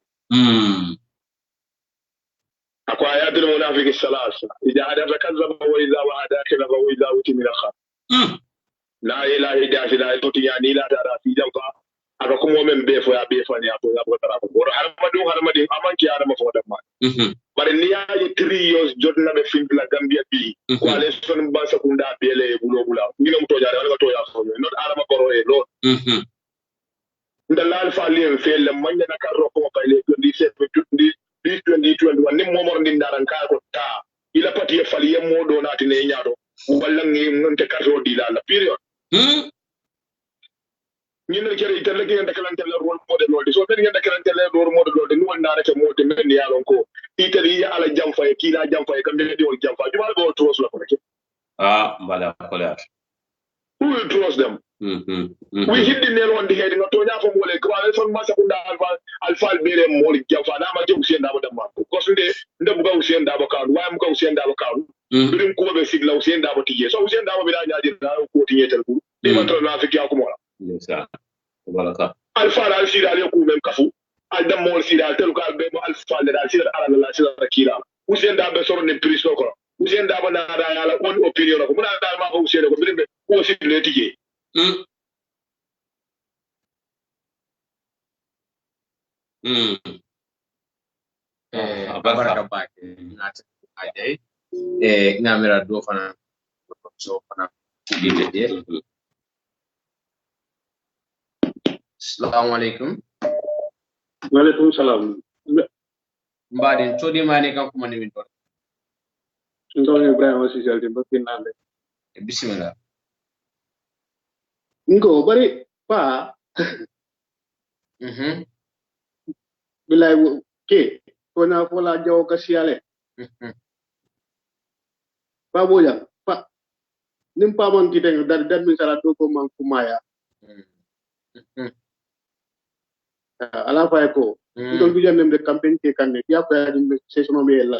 akwa ayatul munafiqi salasa idha hada kazzaba wa idha wa'ada kadhaba wa idha utimila kha la ilaha illa allah to yani la da fi jamfa aka kuma men be fo ya be fa ne ato ya bo tara ko harmadi amanki adama fo da ma bare ni ya 3 years jotna be fin la gambia bi ko ale son ba sakunda bele bulo bula ni mo to jare wala to ya so not adama boro e lo ndalal fali en fel man na ka ro ko pale 27 2021 ni momor ndi ndaran ka ko ta ila pati e fali e modo nati ne nyaado walla ngi non te karto di la period ñin kere itelle ki ngenda kalante le role model lolde so ben ngenda kalante le role model lolde ni wonna rek model men ya lon ko itali ya ala jamfa e kila jamfa e kambe di wol jamfa juma go trust la ko rek mbala ko la who will trust them we hit the nail on the head no to nya fo mole ko ala son ma sakunda alfa bere mol jamfa na ma jom sen da ba damma ko sunde ndam ga usen da ba ka wa am ga usen da ba ka birim ko be sigla usen da ba tiye so usen da ba bi da nyaaji da ko tiye tel bu de ma tro na fi ya ko mo baraka alfa al sida al ku men kafu al dam mo sida al tel ko al be mo alfa al sida ala la sida rakila usen da be soro ne priso ko usen da ba na da yala on opinion ko muna da ma ko usen ko birimbe ko si le tije baraka bake nata ajay ngamira do fana so fana dide assalamu alaikum wa alaikum salam mbaden chodi mani kan kuma ni min don ndol Ibrahima Cissé alti mbakki nande bismillah ngo bari pa bilay ke ko na fola jaw ka siale pa boja pa nim pa man kite dar min sala do ko man kumaya ala fay ko ndol bi janem de campagne ke kanne ya ko ya dim session be la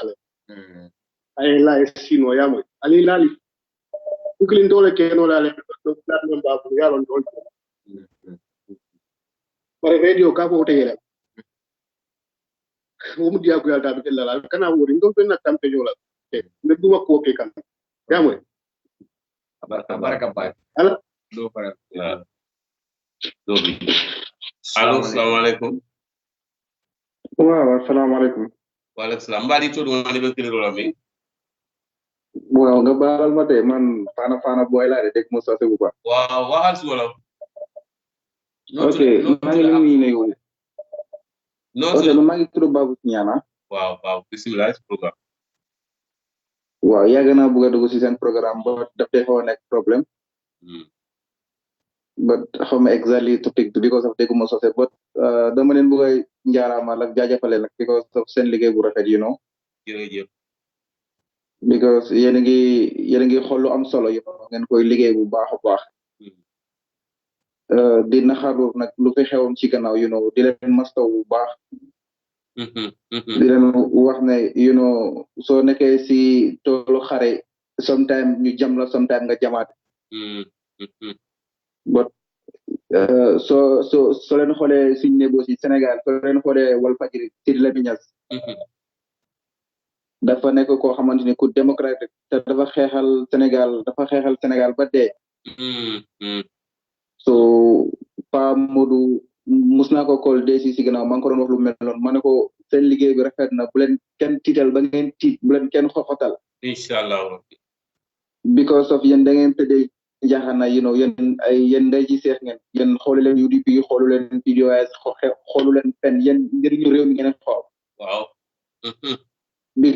ay la sino ya mo ali lali uklin dole ke no la le do la non ba ko ya lon dol bare radio ka ko teyela wo mu dia ko ya ta be la kana wori ndol be na campagne la ne duma ko ke kan ya mo baraka ba ala do para dobi allo assalamu alaikum wa assalamu alaikum wa alaikum salam mbadi to do ngani be kilo la mi waaw nga baalal ma de man fana boy la de deg mo sosé bu baax waaw waxal si wala ok maa ngi leen di nuyu ok maa ngi tudd Babou Signana waaw bismillah ci programme waaw yàgg naa bëgg a dugg si seen programme ba daf dee xaw a nekk problème but xaw ma exactly topic because of dégguma sosé but dama leen bëgg a njaaraamal ak jaajëfale nag because of seen liggéey bu rafet you know jërëjëf because yéen a ngi xool lu am solo you know ngeen koy liggéey bu baax a baax di naxaru nag lu fi xewoon ci gannaaw you know di leen mastaw bu baax di leen wax ne you know soo nekkee si toolu xare sometime ñu jam la sometime nga jamaat but so leen xoolee suñ nebo si Sénégal soo leen xoolee Walfadjri Sidy Lamine Niass dafa nekk koo xamante ni ku démocratique te dafa xeexal Sénégal ba dee so Pa Modou mus naa ko call dee si gannaaw maa ngi ko doon wax lu mel noonu ma ne ko seen liggéey bi rafet na bu leen kenn tiital ba ngeen tiit bu leen kenn xoxotal inshallah because of yéen da ngeen tëddee njaaxana you know yéen ndey ji seex ngeen yéen xoolu leen UDP xoolu leen PDOIS xoolu leen fen yéen njëriñu réew mi ngeen xool waaw bi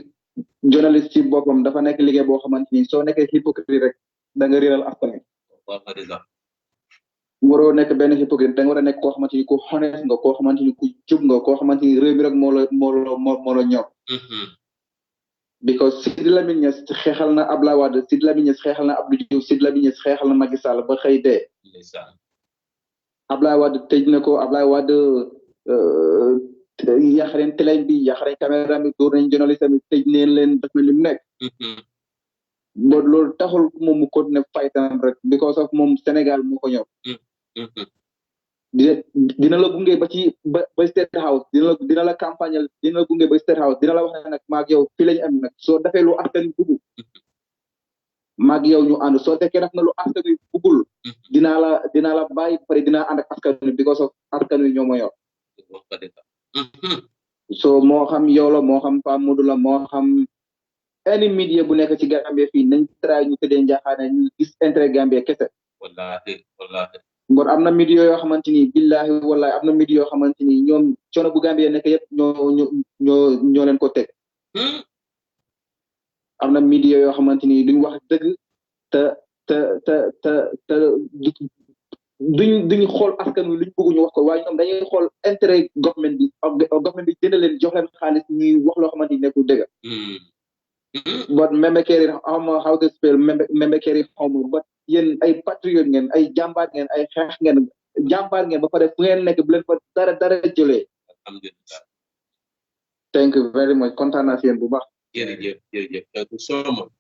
journaliste ci boppam dafa nekk liggéey boo xamante ni soo nekkee hypocrite rek da nga réeral askan wi waroo nekk benn hypocrite da nga war a nekk koo xamante ni ku honnête nga koo xamante ni ku jub nga koo xamante ni réew mi rek moo la ñor because Sidy Lamine Niass xeexal na Abdoulaye Wade Sidy Lamine Niass xeexal na Abdou Diouf Sidy Lamine Niass xeexal na Macky Sall ba xëy dee Abdoulaye Wade tëj na ko Abdoulaye Wade yaxareen télé bi yaxareen caméra bi dóor nañ journaliste bi tëj neen leen def na li mu nekk but loolu taxul moom mu continuer fightam rek because of moom Sénégal moo ko ñor dina la gunge ba ci ba State House dina la campagne dina la gunge ba State House dina la wax ne nag maag yow fii la ñu am nag soo defee lu askan wi bugg maag yow ñu ànd soo fekkee def na lu askan wi buggul dinaa la bàyyi pare dinaa ànd ak askan wi because of askan wi ñoo ma yor so moo xam yow la moo xam Pa Modou la moo xam any media bu nekk ci Gambie fii nañ try ñu tëddee njaaxaane ñu gis intérêt Gambie kese wallahi wallahi ngor am na media yoo xamante ni billahi wallahi am na media yoo xamante ni ñoom coono bu Gambie nekk yëpp ñoo leen ko teg am na media yoo xamante ni duñ wax dëgg te duñ xool askan wi luñ bëgg ñu wax ko waaye ñoom dañuy xool intérêt government bi jënd leen jox leen xaalis ñuy wax loo xamante ni nekkul dëgg but Membe Keri xawma how to spell Membe Keri xawma but yéen ay patriote ngeen ay jàmbaar ngeen ay xeex ngeen jàmbaar ngeen ba pare fu ngeen nekk bu leen fa dara jëlee alhamdulillah thank you very much kontaan naa si yéen bu baax jërëjëf thank you so much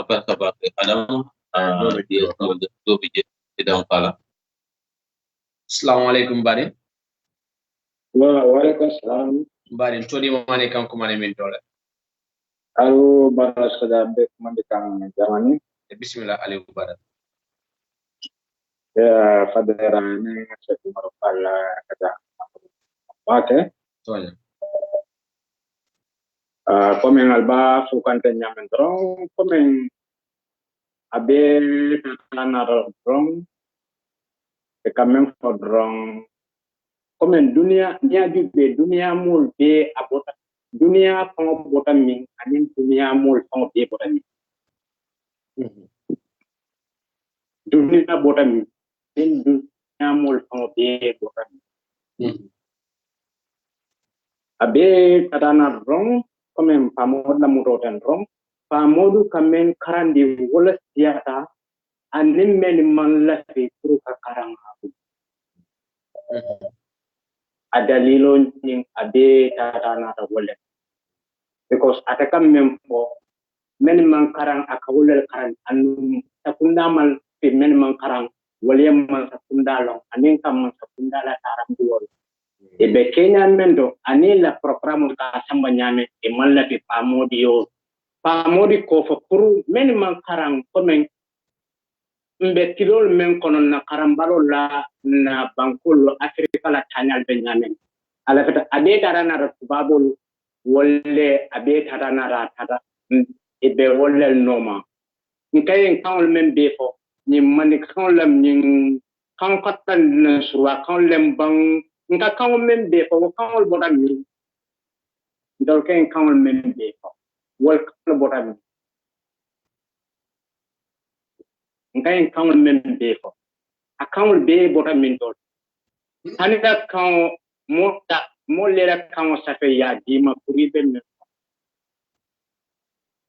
apa kabar Adam dia do bije tidak kala Assalamualaikum bari Waalaikumsalam bari todi mane kan ko mane min dole Halo baras kada be mandikan jamani bismillah alaikum barat ya fadera ni setu marfala kada pake soalnya komen alba fukan tanya mentron komen abe tanah drong kamen for drong komen dunia nya be dunia mul be abota dunia pang bota min anin dunia mul pang be bota min dunia bota min dunia mul pang be bota min abe tanah drong komen pamod la murotan drong pamodu kamen karandi wala siata anin men man la fi kuru ka karang aku ada lilo ning abe tatana ta wala because ataka men po men man karang akawul karang anu takunda mal fi men man karang wala man takunda long anin kam man takunda la taram duwol e be kenya mendo ani la programme ka samba nyame e malla fi pamodi ko fo puru men man karang komen mbe tilol men kono na karambalo la na bankolo afrika la tanyal be nyame ala fata abe tarana ra babol wolle abe tarana ra tata e be wolle noma nkayen kawol men be fo ni mani kawlam ni kan katan na suwa kawlem bang nka kawol men be fo kawol bodam ni dol ken kawol men be fo wol kawol bodam nkayen kawol men be fo akawol be bodam min dol hanida kaw mo lera kaw safe ya dima kuribe men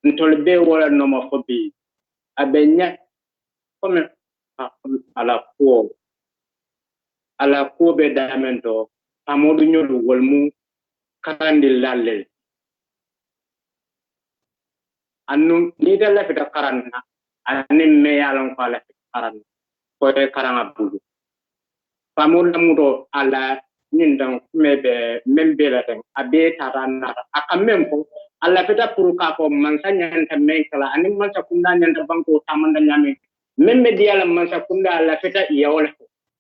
ntol be wala no ma fo bi abenya comme ala ko be damento amodu nyolu wolmu karandi lalle annu ni da la fita karanna anin me yalon ko la karan ko e karanga budu pamul namudo ala nindan mebe membe la tan abe tarana akamem ko alla fita pour ka ko man sanyanta men kala anin man sa kunda nyanta banko tamanda nyame membe diala man sa kunda alla fita yawla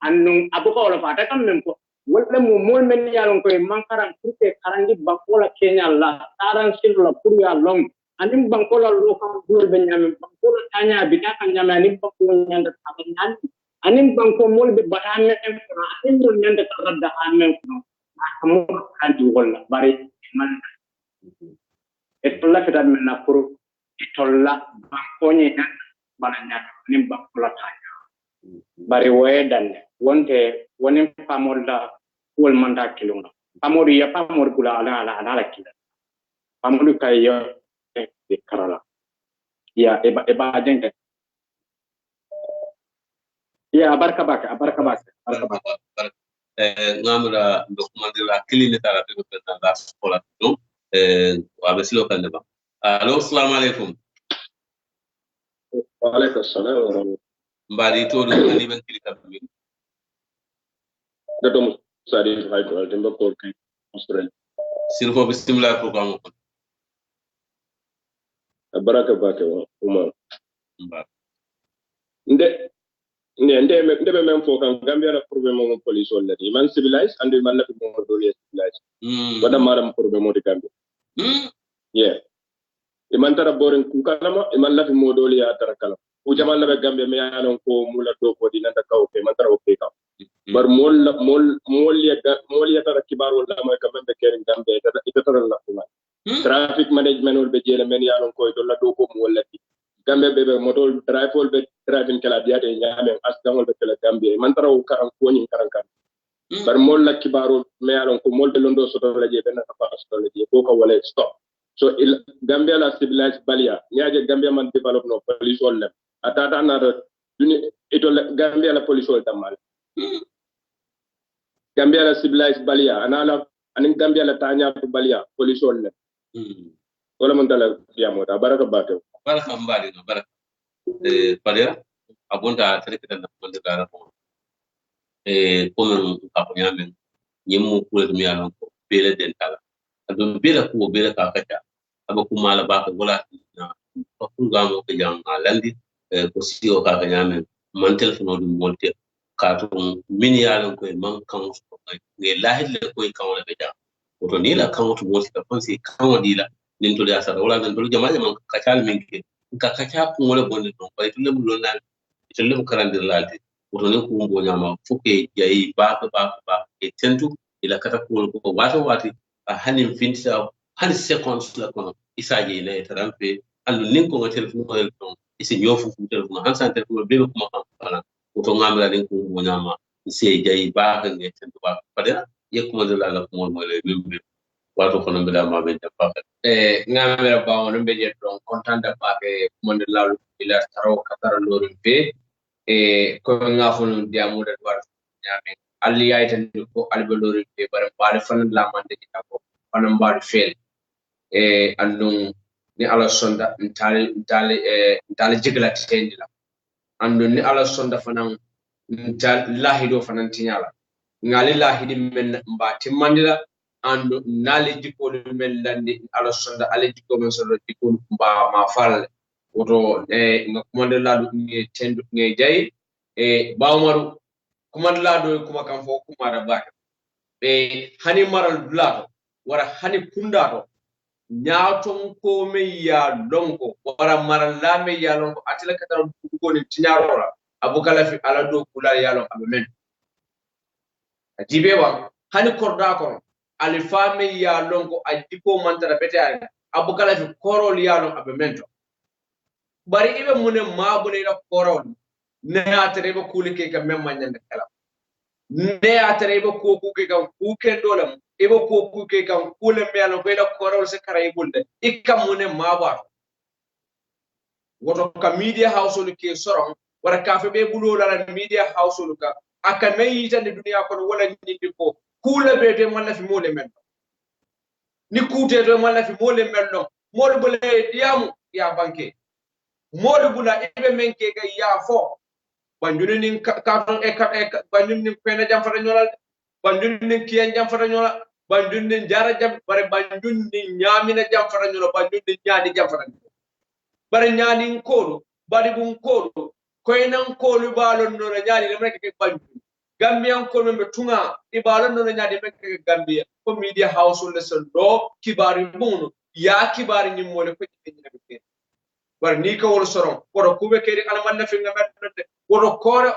annu abuko wala fata kamem ko wala mo mol men yalon ko man karan pour que karandi banko la kenya la taran sil la pour ya long anin banko la lo kan dul be nyame banko la tanya bita kan nyame anin banko nyanda taban anin banko mol be batame ko anin mol nyanda tarada amen ko amu kan wala bari man etola fita mena pour etola banko ni balanya nim banko la tanya bari wedan wonte wonin pamolda wol manda kilunga pamori ya pamor kula ala kila pamori kayo de karala ya eba jenge ya barka baka ngamula dokumande la kiline tala be president la skola do wa besilo kan ba allo assalamu alaikum wa alaikum assalam wa rahmatullahi mbari to do ani ban kilika mi da to sari hay to temba ko kai australia sirfo bismillah program ko baraka bake umar nde be men fo kan gambia la problème mo police wala di man civilized and man la mo do civilized wada maram problème mo di gambia yeah e man tara boren ku kalama e man la mo do ya tara kala o jamal la be gambia me yanon ko mula do ko di nanda kaw ke man tara o ke ka bar mol ya tara kibar wala mo ka membe keren gambia ita tara la ko traffic management wol be jere men yanon ko do la do ko mo wala di gambe be motor drive be driving kala diate nyame asdangol be kala gambe man tara o karan ko nyin karan kan bar mol la kibaro me yanon ko mol be londo so do la je ben ka so la je ko ka wala stop so gambia la civilized balia nyaaje gambia man develop no police wala atata na duni ito gambia la police wala tamal gambia la civilized balia anala anin gambia la tanya balia police wala wala man tala diamo da baraka bato baraka mbali no baraka padera abonda trekita na ponde dara ko comme ka ko nyame nyemu ko mi alon ko bele dental adum bele ko bele ka kacha aba ko mala ba ko wala na ko ngamo ko jang landi ko siyo ka nyame man telefono dum monte ka to min yalon ko man kan ko ngi lahid le ko kan wala be jang to ni la kan to monte ka fansi kan wadi la nin to ya sara wala nan to jama'a man kacal min ke ka kaca ko wala bonde don bay to lem lon nan to lem karandir lalti to ne ko ngo nyama fuke jayi ba e tentu ila kata ko ko wato wati hanin finta han seconds la kono isaje ila tarampe andu nin ko telephone ko don isi nyofu fu telephone han san telephone be ko ma kan to ngamra nin ko ngo nyama se jayi ba nge tentu ba padera yekuma de la ko mo le bimbe wato kono be da ma be jafa ngamera ba on be je don contanda ba ke monde lalu ila taro katara lorin be ko ngafun diamu da war nyame alli aytan ko albe lorin be bare bare fan la mande ta ko fanam ba fel andun ni ala sonda ntale jigla tendi la andun ni ala sonda fanan lahido fanan tinyala ngali lahidi men mba timmandila ando nale jikolu men landi ala sonda ale jikko men sonda jikolu ba ma fal woto ngakumande ladu ngi tendu ngi jay bawmaru kumande ladu kuma kam fo kuma da ba hani maral dulato wara hani pundato nyaaton ko me ya lonko wara maral la me ya lonko atila katal ko ni tinyarora abukala fi ala do kula ya lon amen ajibe wa hani korda ko alifame ya longo ajiko mantara bete ay abukala fi korol ya lon abe mento bari ibe mune mabune la korol ne atere be kulike ka memma nyande kala ne atere be ko kuke ka kuke dolam ibe ko kuke ka kule melo ko la korol se karay bulde ikam mune maba woto ka media house ke soron wara ka fe be bulo la media house ka aka meyi tan dunya ko wala nyindi ko kula bete mala fi mole men ni kute to mala fi mole men no mole bule diamu ya banke mole bula ibe menke ga ya fo banjuni nin karton banjuni nin pena jam fata nyolal banjuni nin kiyan jam fata nyolal banjuni nin jara jam bare banjuni nin nyamina jam fata nyolal banjuni nin nyaani jam fata nyolal bare nyaani kodu bari bun kodu koynan kolu balon no nyaani le meke banjuni Gambian ko membe tunga ibalon no nyaade meke Gambia ko media house le son do kibari bunu ya kibari ni mole ko nyinabe bar ni ko wol soron ko kube kedi alman na fi ngamede wodo kore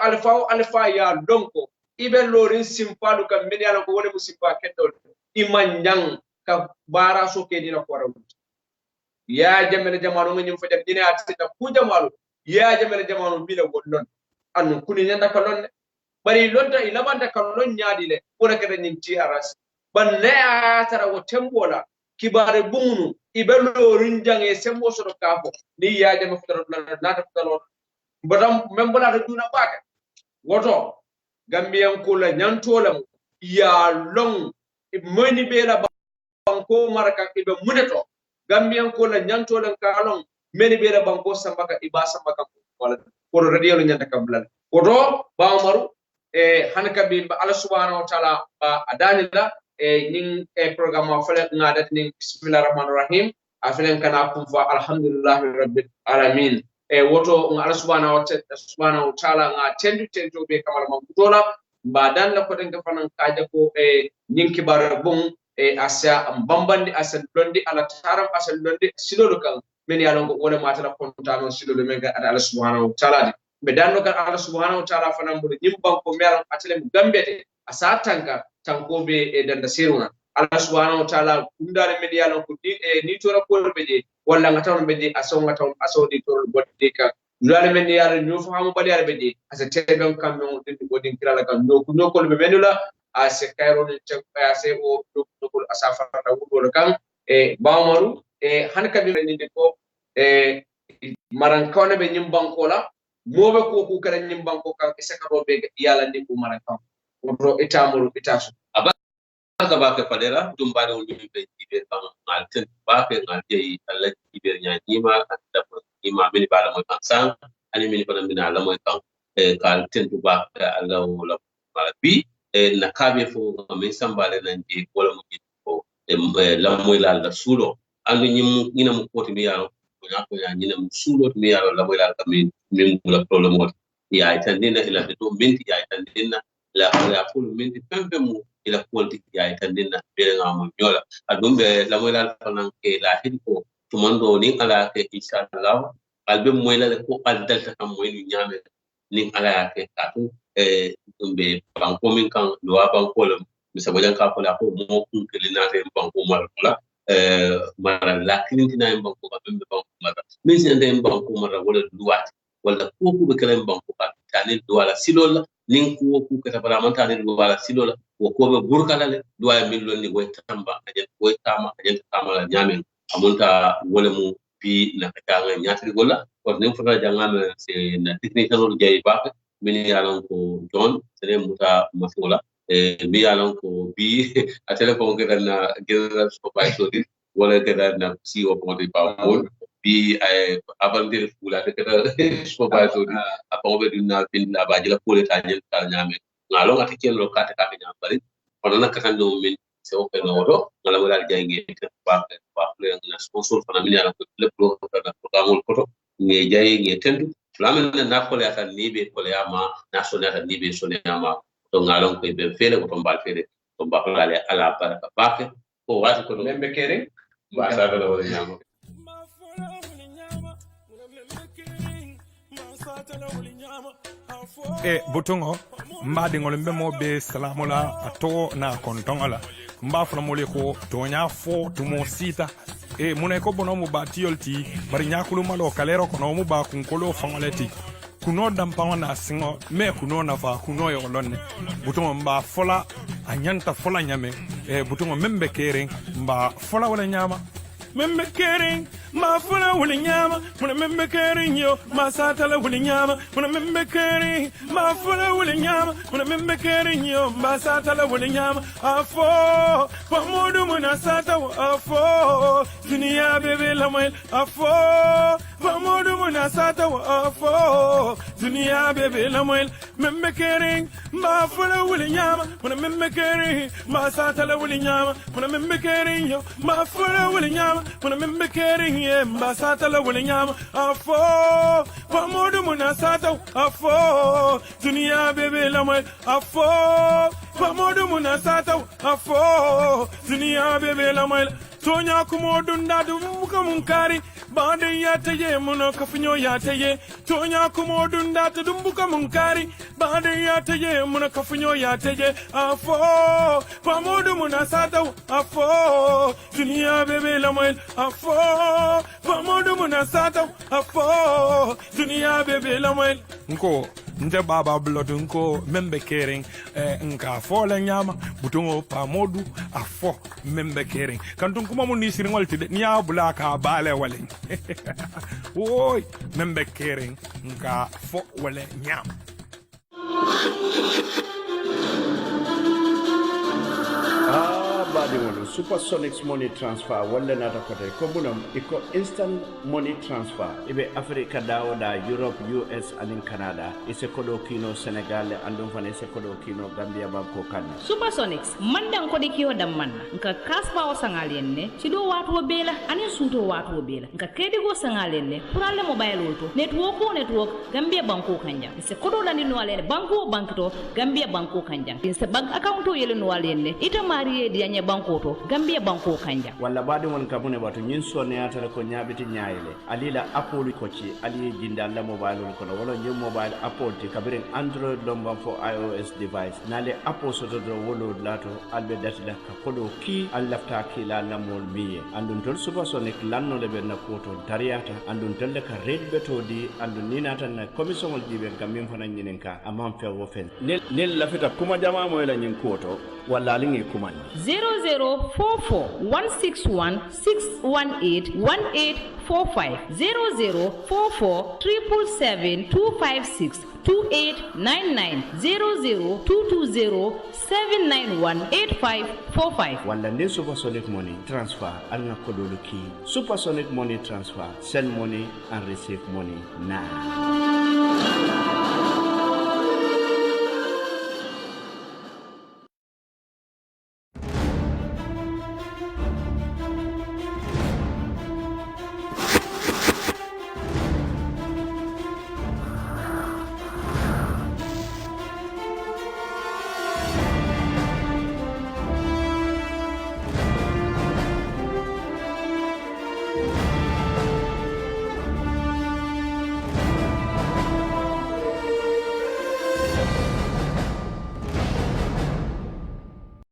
alfa ya donko ibe lorin simpalu kam men yalla ko wole musimpa kedol imanyang ka bara so kedi na ko rawu ya jamene jamanu ngim fa jam dina atita ku jamalu ya jamene jamanu bila wollon anu kuni nyanda kalon bari lonta ilabanda kalon nyaadi le wona kada nyinti haras banne atara wo tembola kibare bunu ibelo rinjange sembo sodo kafo ni yaaje ma futaro nata futaro badam membola do duna baka woto gambiyan ko la nyantolam ya long moni be la banko maraka ibe muneto gambiyan ko la nyantolam kalon meni be la banko sambaka iba sambaka wala ko radio lo nyanta kablan woto ba maru hanka bi Allah subhanahu wa ta'ala ba adanila ning programme fele ngadat ning bismillahir rahmanir rahim afelen kana kum fa alhamdulillahi rabbil alamin woto Allah subhanahu wa ta'ala nga tendu be kamal mambutola ba dan la ko den ka fanan kaja ko ning kibar bon asa bambandi asa londi ala taram asa londi silolu kan men yalon ko wala matala kontano silolu men ga Allah subhanahu wa ta'ala be danno kan Allah subhanahu wa ta'ala fanan bu nim banko meram atele gambete asa tanko be danda siruna Allah subhanahu wa ta'ala kundare men yalon ko ni tora ko be je walla ngataw be je asonga taw asodi tor bodde ka dulale men yalla ñu fahamu bali yalla be je asa tebem kam no bodin kirala kam no ko be menula ase kairo ni chakpa ase o dokol asafara wudo kan bawmaru hanka bi ni ko maran kawne be nyim bankola mobe ko ku kala nyim banko kan sekaro be yalla ndi ko maran kan woto itamuru itasu abaka baka padera tumbare on be be ban alten baka ngalje Allah iber nya nima da ima mini bala mo kan san ani mini bala mina la mo kan kal ten tu baka Allah la bi na kabe fo men sambale nanje wala mo ko la moy la sulo andu nyina mo ko mi yaro ko nyina mo sulo mi yaro la moy la kamin min la tolo mo ya tandina ila to minti ya tandina la ya fulu minti pembe mo ila politique ya tandina be nga mo nyola adumbe la moy la fanan ke la hidko to mando ni ala ke inshallah albe moy la ko al dalta kam moy ni nyame ni ala ke katu be banko min kan do banko le misabo jan ka ko la ko mo kun kelina te banko mal la mara la kinintina en banko ka be banko mara min sen den banko mara wala duwat wala ko ku be kelen banko ka tani duwala silola nin ko ku ka tabara man tani duwala silola wo ko be burkala le duwa min lon ni way tamba ajen way tama la nyamen amunta wala mu bi na ka nga nyatri gola ko nin fota jangana se na technical jay ba min yalan ko don sere muta mafola mi yalan ko bi a telephone ke na general supervisor wala ke na CEO ko de pa mo bi avandir fula ke supervisor a pa be dina pin la ba jila ko le ta jel ta nyame ngalo ngati ken lo ka ta nyam bari on na ka tan do min se o ke no do ngala wala jangi ba le na sponsor fana min yalan ko le pro ta programme ko to nge jay nge tendu lamen na ko le ata nibe ko le ama na so na nibe so ne ama to ngalon ko be fele ko mbal fele to ba ale ala baraka bake o wati ko membe kere ba sa be wala nyama butungo mbadi ngol mbemo be salamola ato na kontongola mba fona mole ko to nya fo to mo sita mune ko bono mu batiolti bari nyakulu malo kalero kono mu ba kun kolo fangoleti kuno dampa na singo me kuno na fa kuno yo lonne butungo mba fola anyanta fola nyame butungo membe kering mba fola wala nyama membe kering ma fola wala nyama muna membe kering yo ma satala wala nyama muna membe kering ma fola wala nyama muna membe kering yo ma satala wala nyama afo pamodu muna sata afo dunia bebe la mai afo pamodu muna sata afo dunia bebe la mai membe kering ma fola wala nyama muna membe kering ma satala wala nyama muna membe kering yo ma fola wala nyama muna membe kering mbasata la wala nyama afo pamodu munasata afo dunia bebe la mai afo pamodu munasata afo dunia bebe la mai tonya kumo dunda dumuka munkari bande yataye muno kafinyo yataye tonya kumo dunda dumuka munkari bande yataye muno kafinyo yataye afo pamodu munasata afo dunia bebe la mai afo pamodu munasata afo dunia bebe la mai nko nte baba blood nko membe kering nka fola nyama butungo pamodu afo membe kering kantum kuma mun ni siringol tide ni abula ka bale wale oy membe kering nka fo wale nyama badi wala Supersonics money transfer wala nata kote ko bunam iko instant money transfer ibe Africa dawoda Europe US and Canada ise kodo kino Senegal andum fane ise kodo kino Gambia banko kan Supersonics mandan ko de kiyo dam manna nka kasba o sangalen ne ci do wato bela ani suto wato bela nka kedi go sangalen ne pour alle mobile wolto network Gambia banko kanja ise kodo lani no ale banko bankto Gambia banko kanja ise bank account yele no ale ne ita mariye di anya banko to Gambia banko kanja walla badi won kabune bato nyin sonne atara ko nyabiti nyaayile alila apple ko ci ali jinda la mobile ko wala nyum mobile apple ti kabiren android lomba for iOS device nale apple soto do wolo lato albe datida ka kodo ki allafta ki la lamol biye andun tol Supersonic lanno le be na koto tariata andun telle ka red beto di andun ninata na commission wol dibe gamim fana nyinen ka amam fe wo fen nel lafita kuma jama mo la nyin koto wala lingi kumani 0044-161-618-1845 0044-777-256-2899 00-220-791-8545 wala ne Supersonic money transfer alna kodolu ki Supersonic money transfer send money and receive money now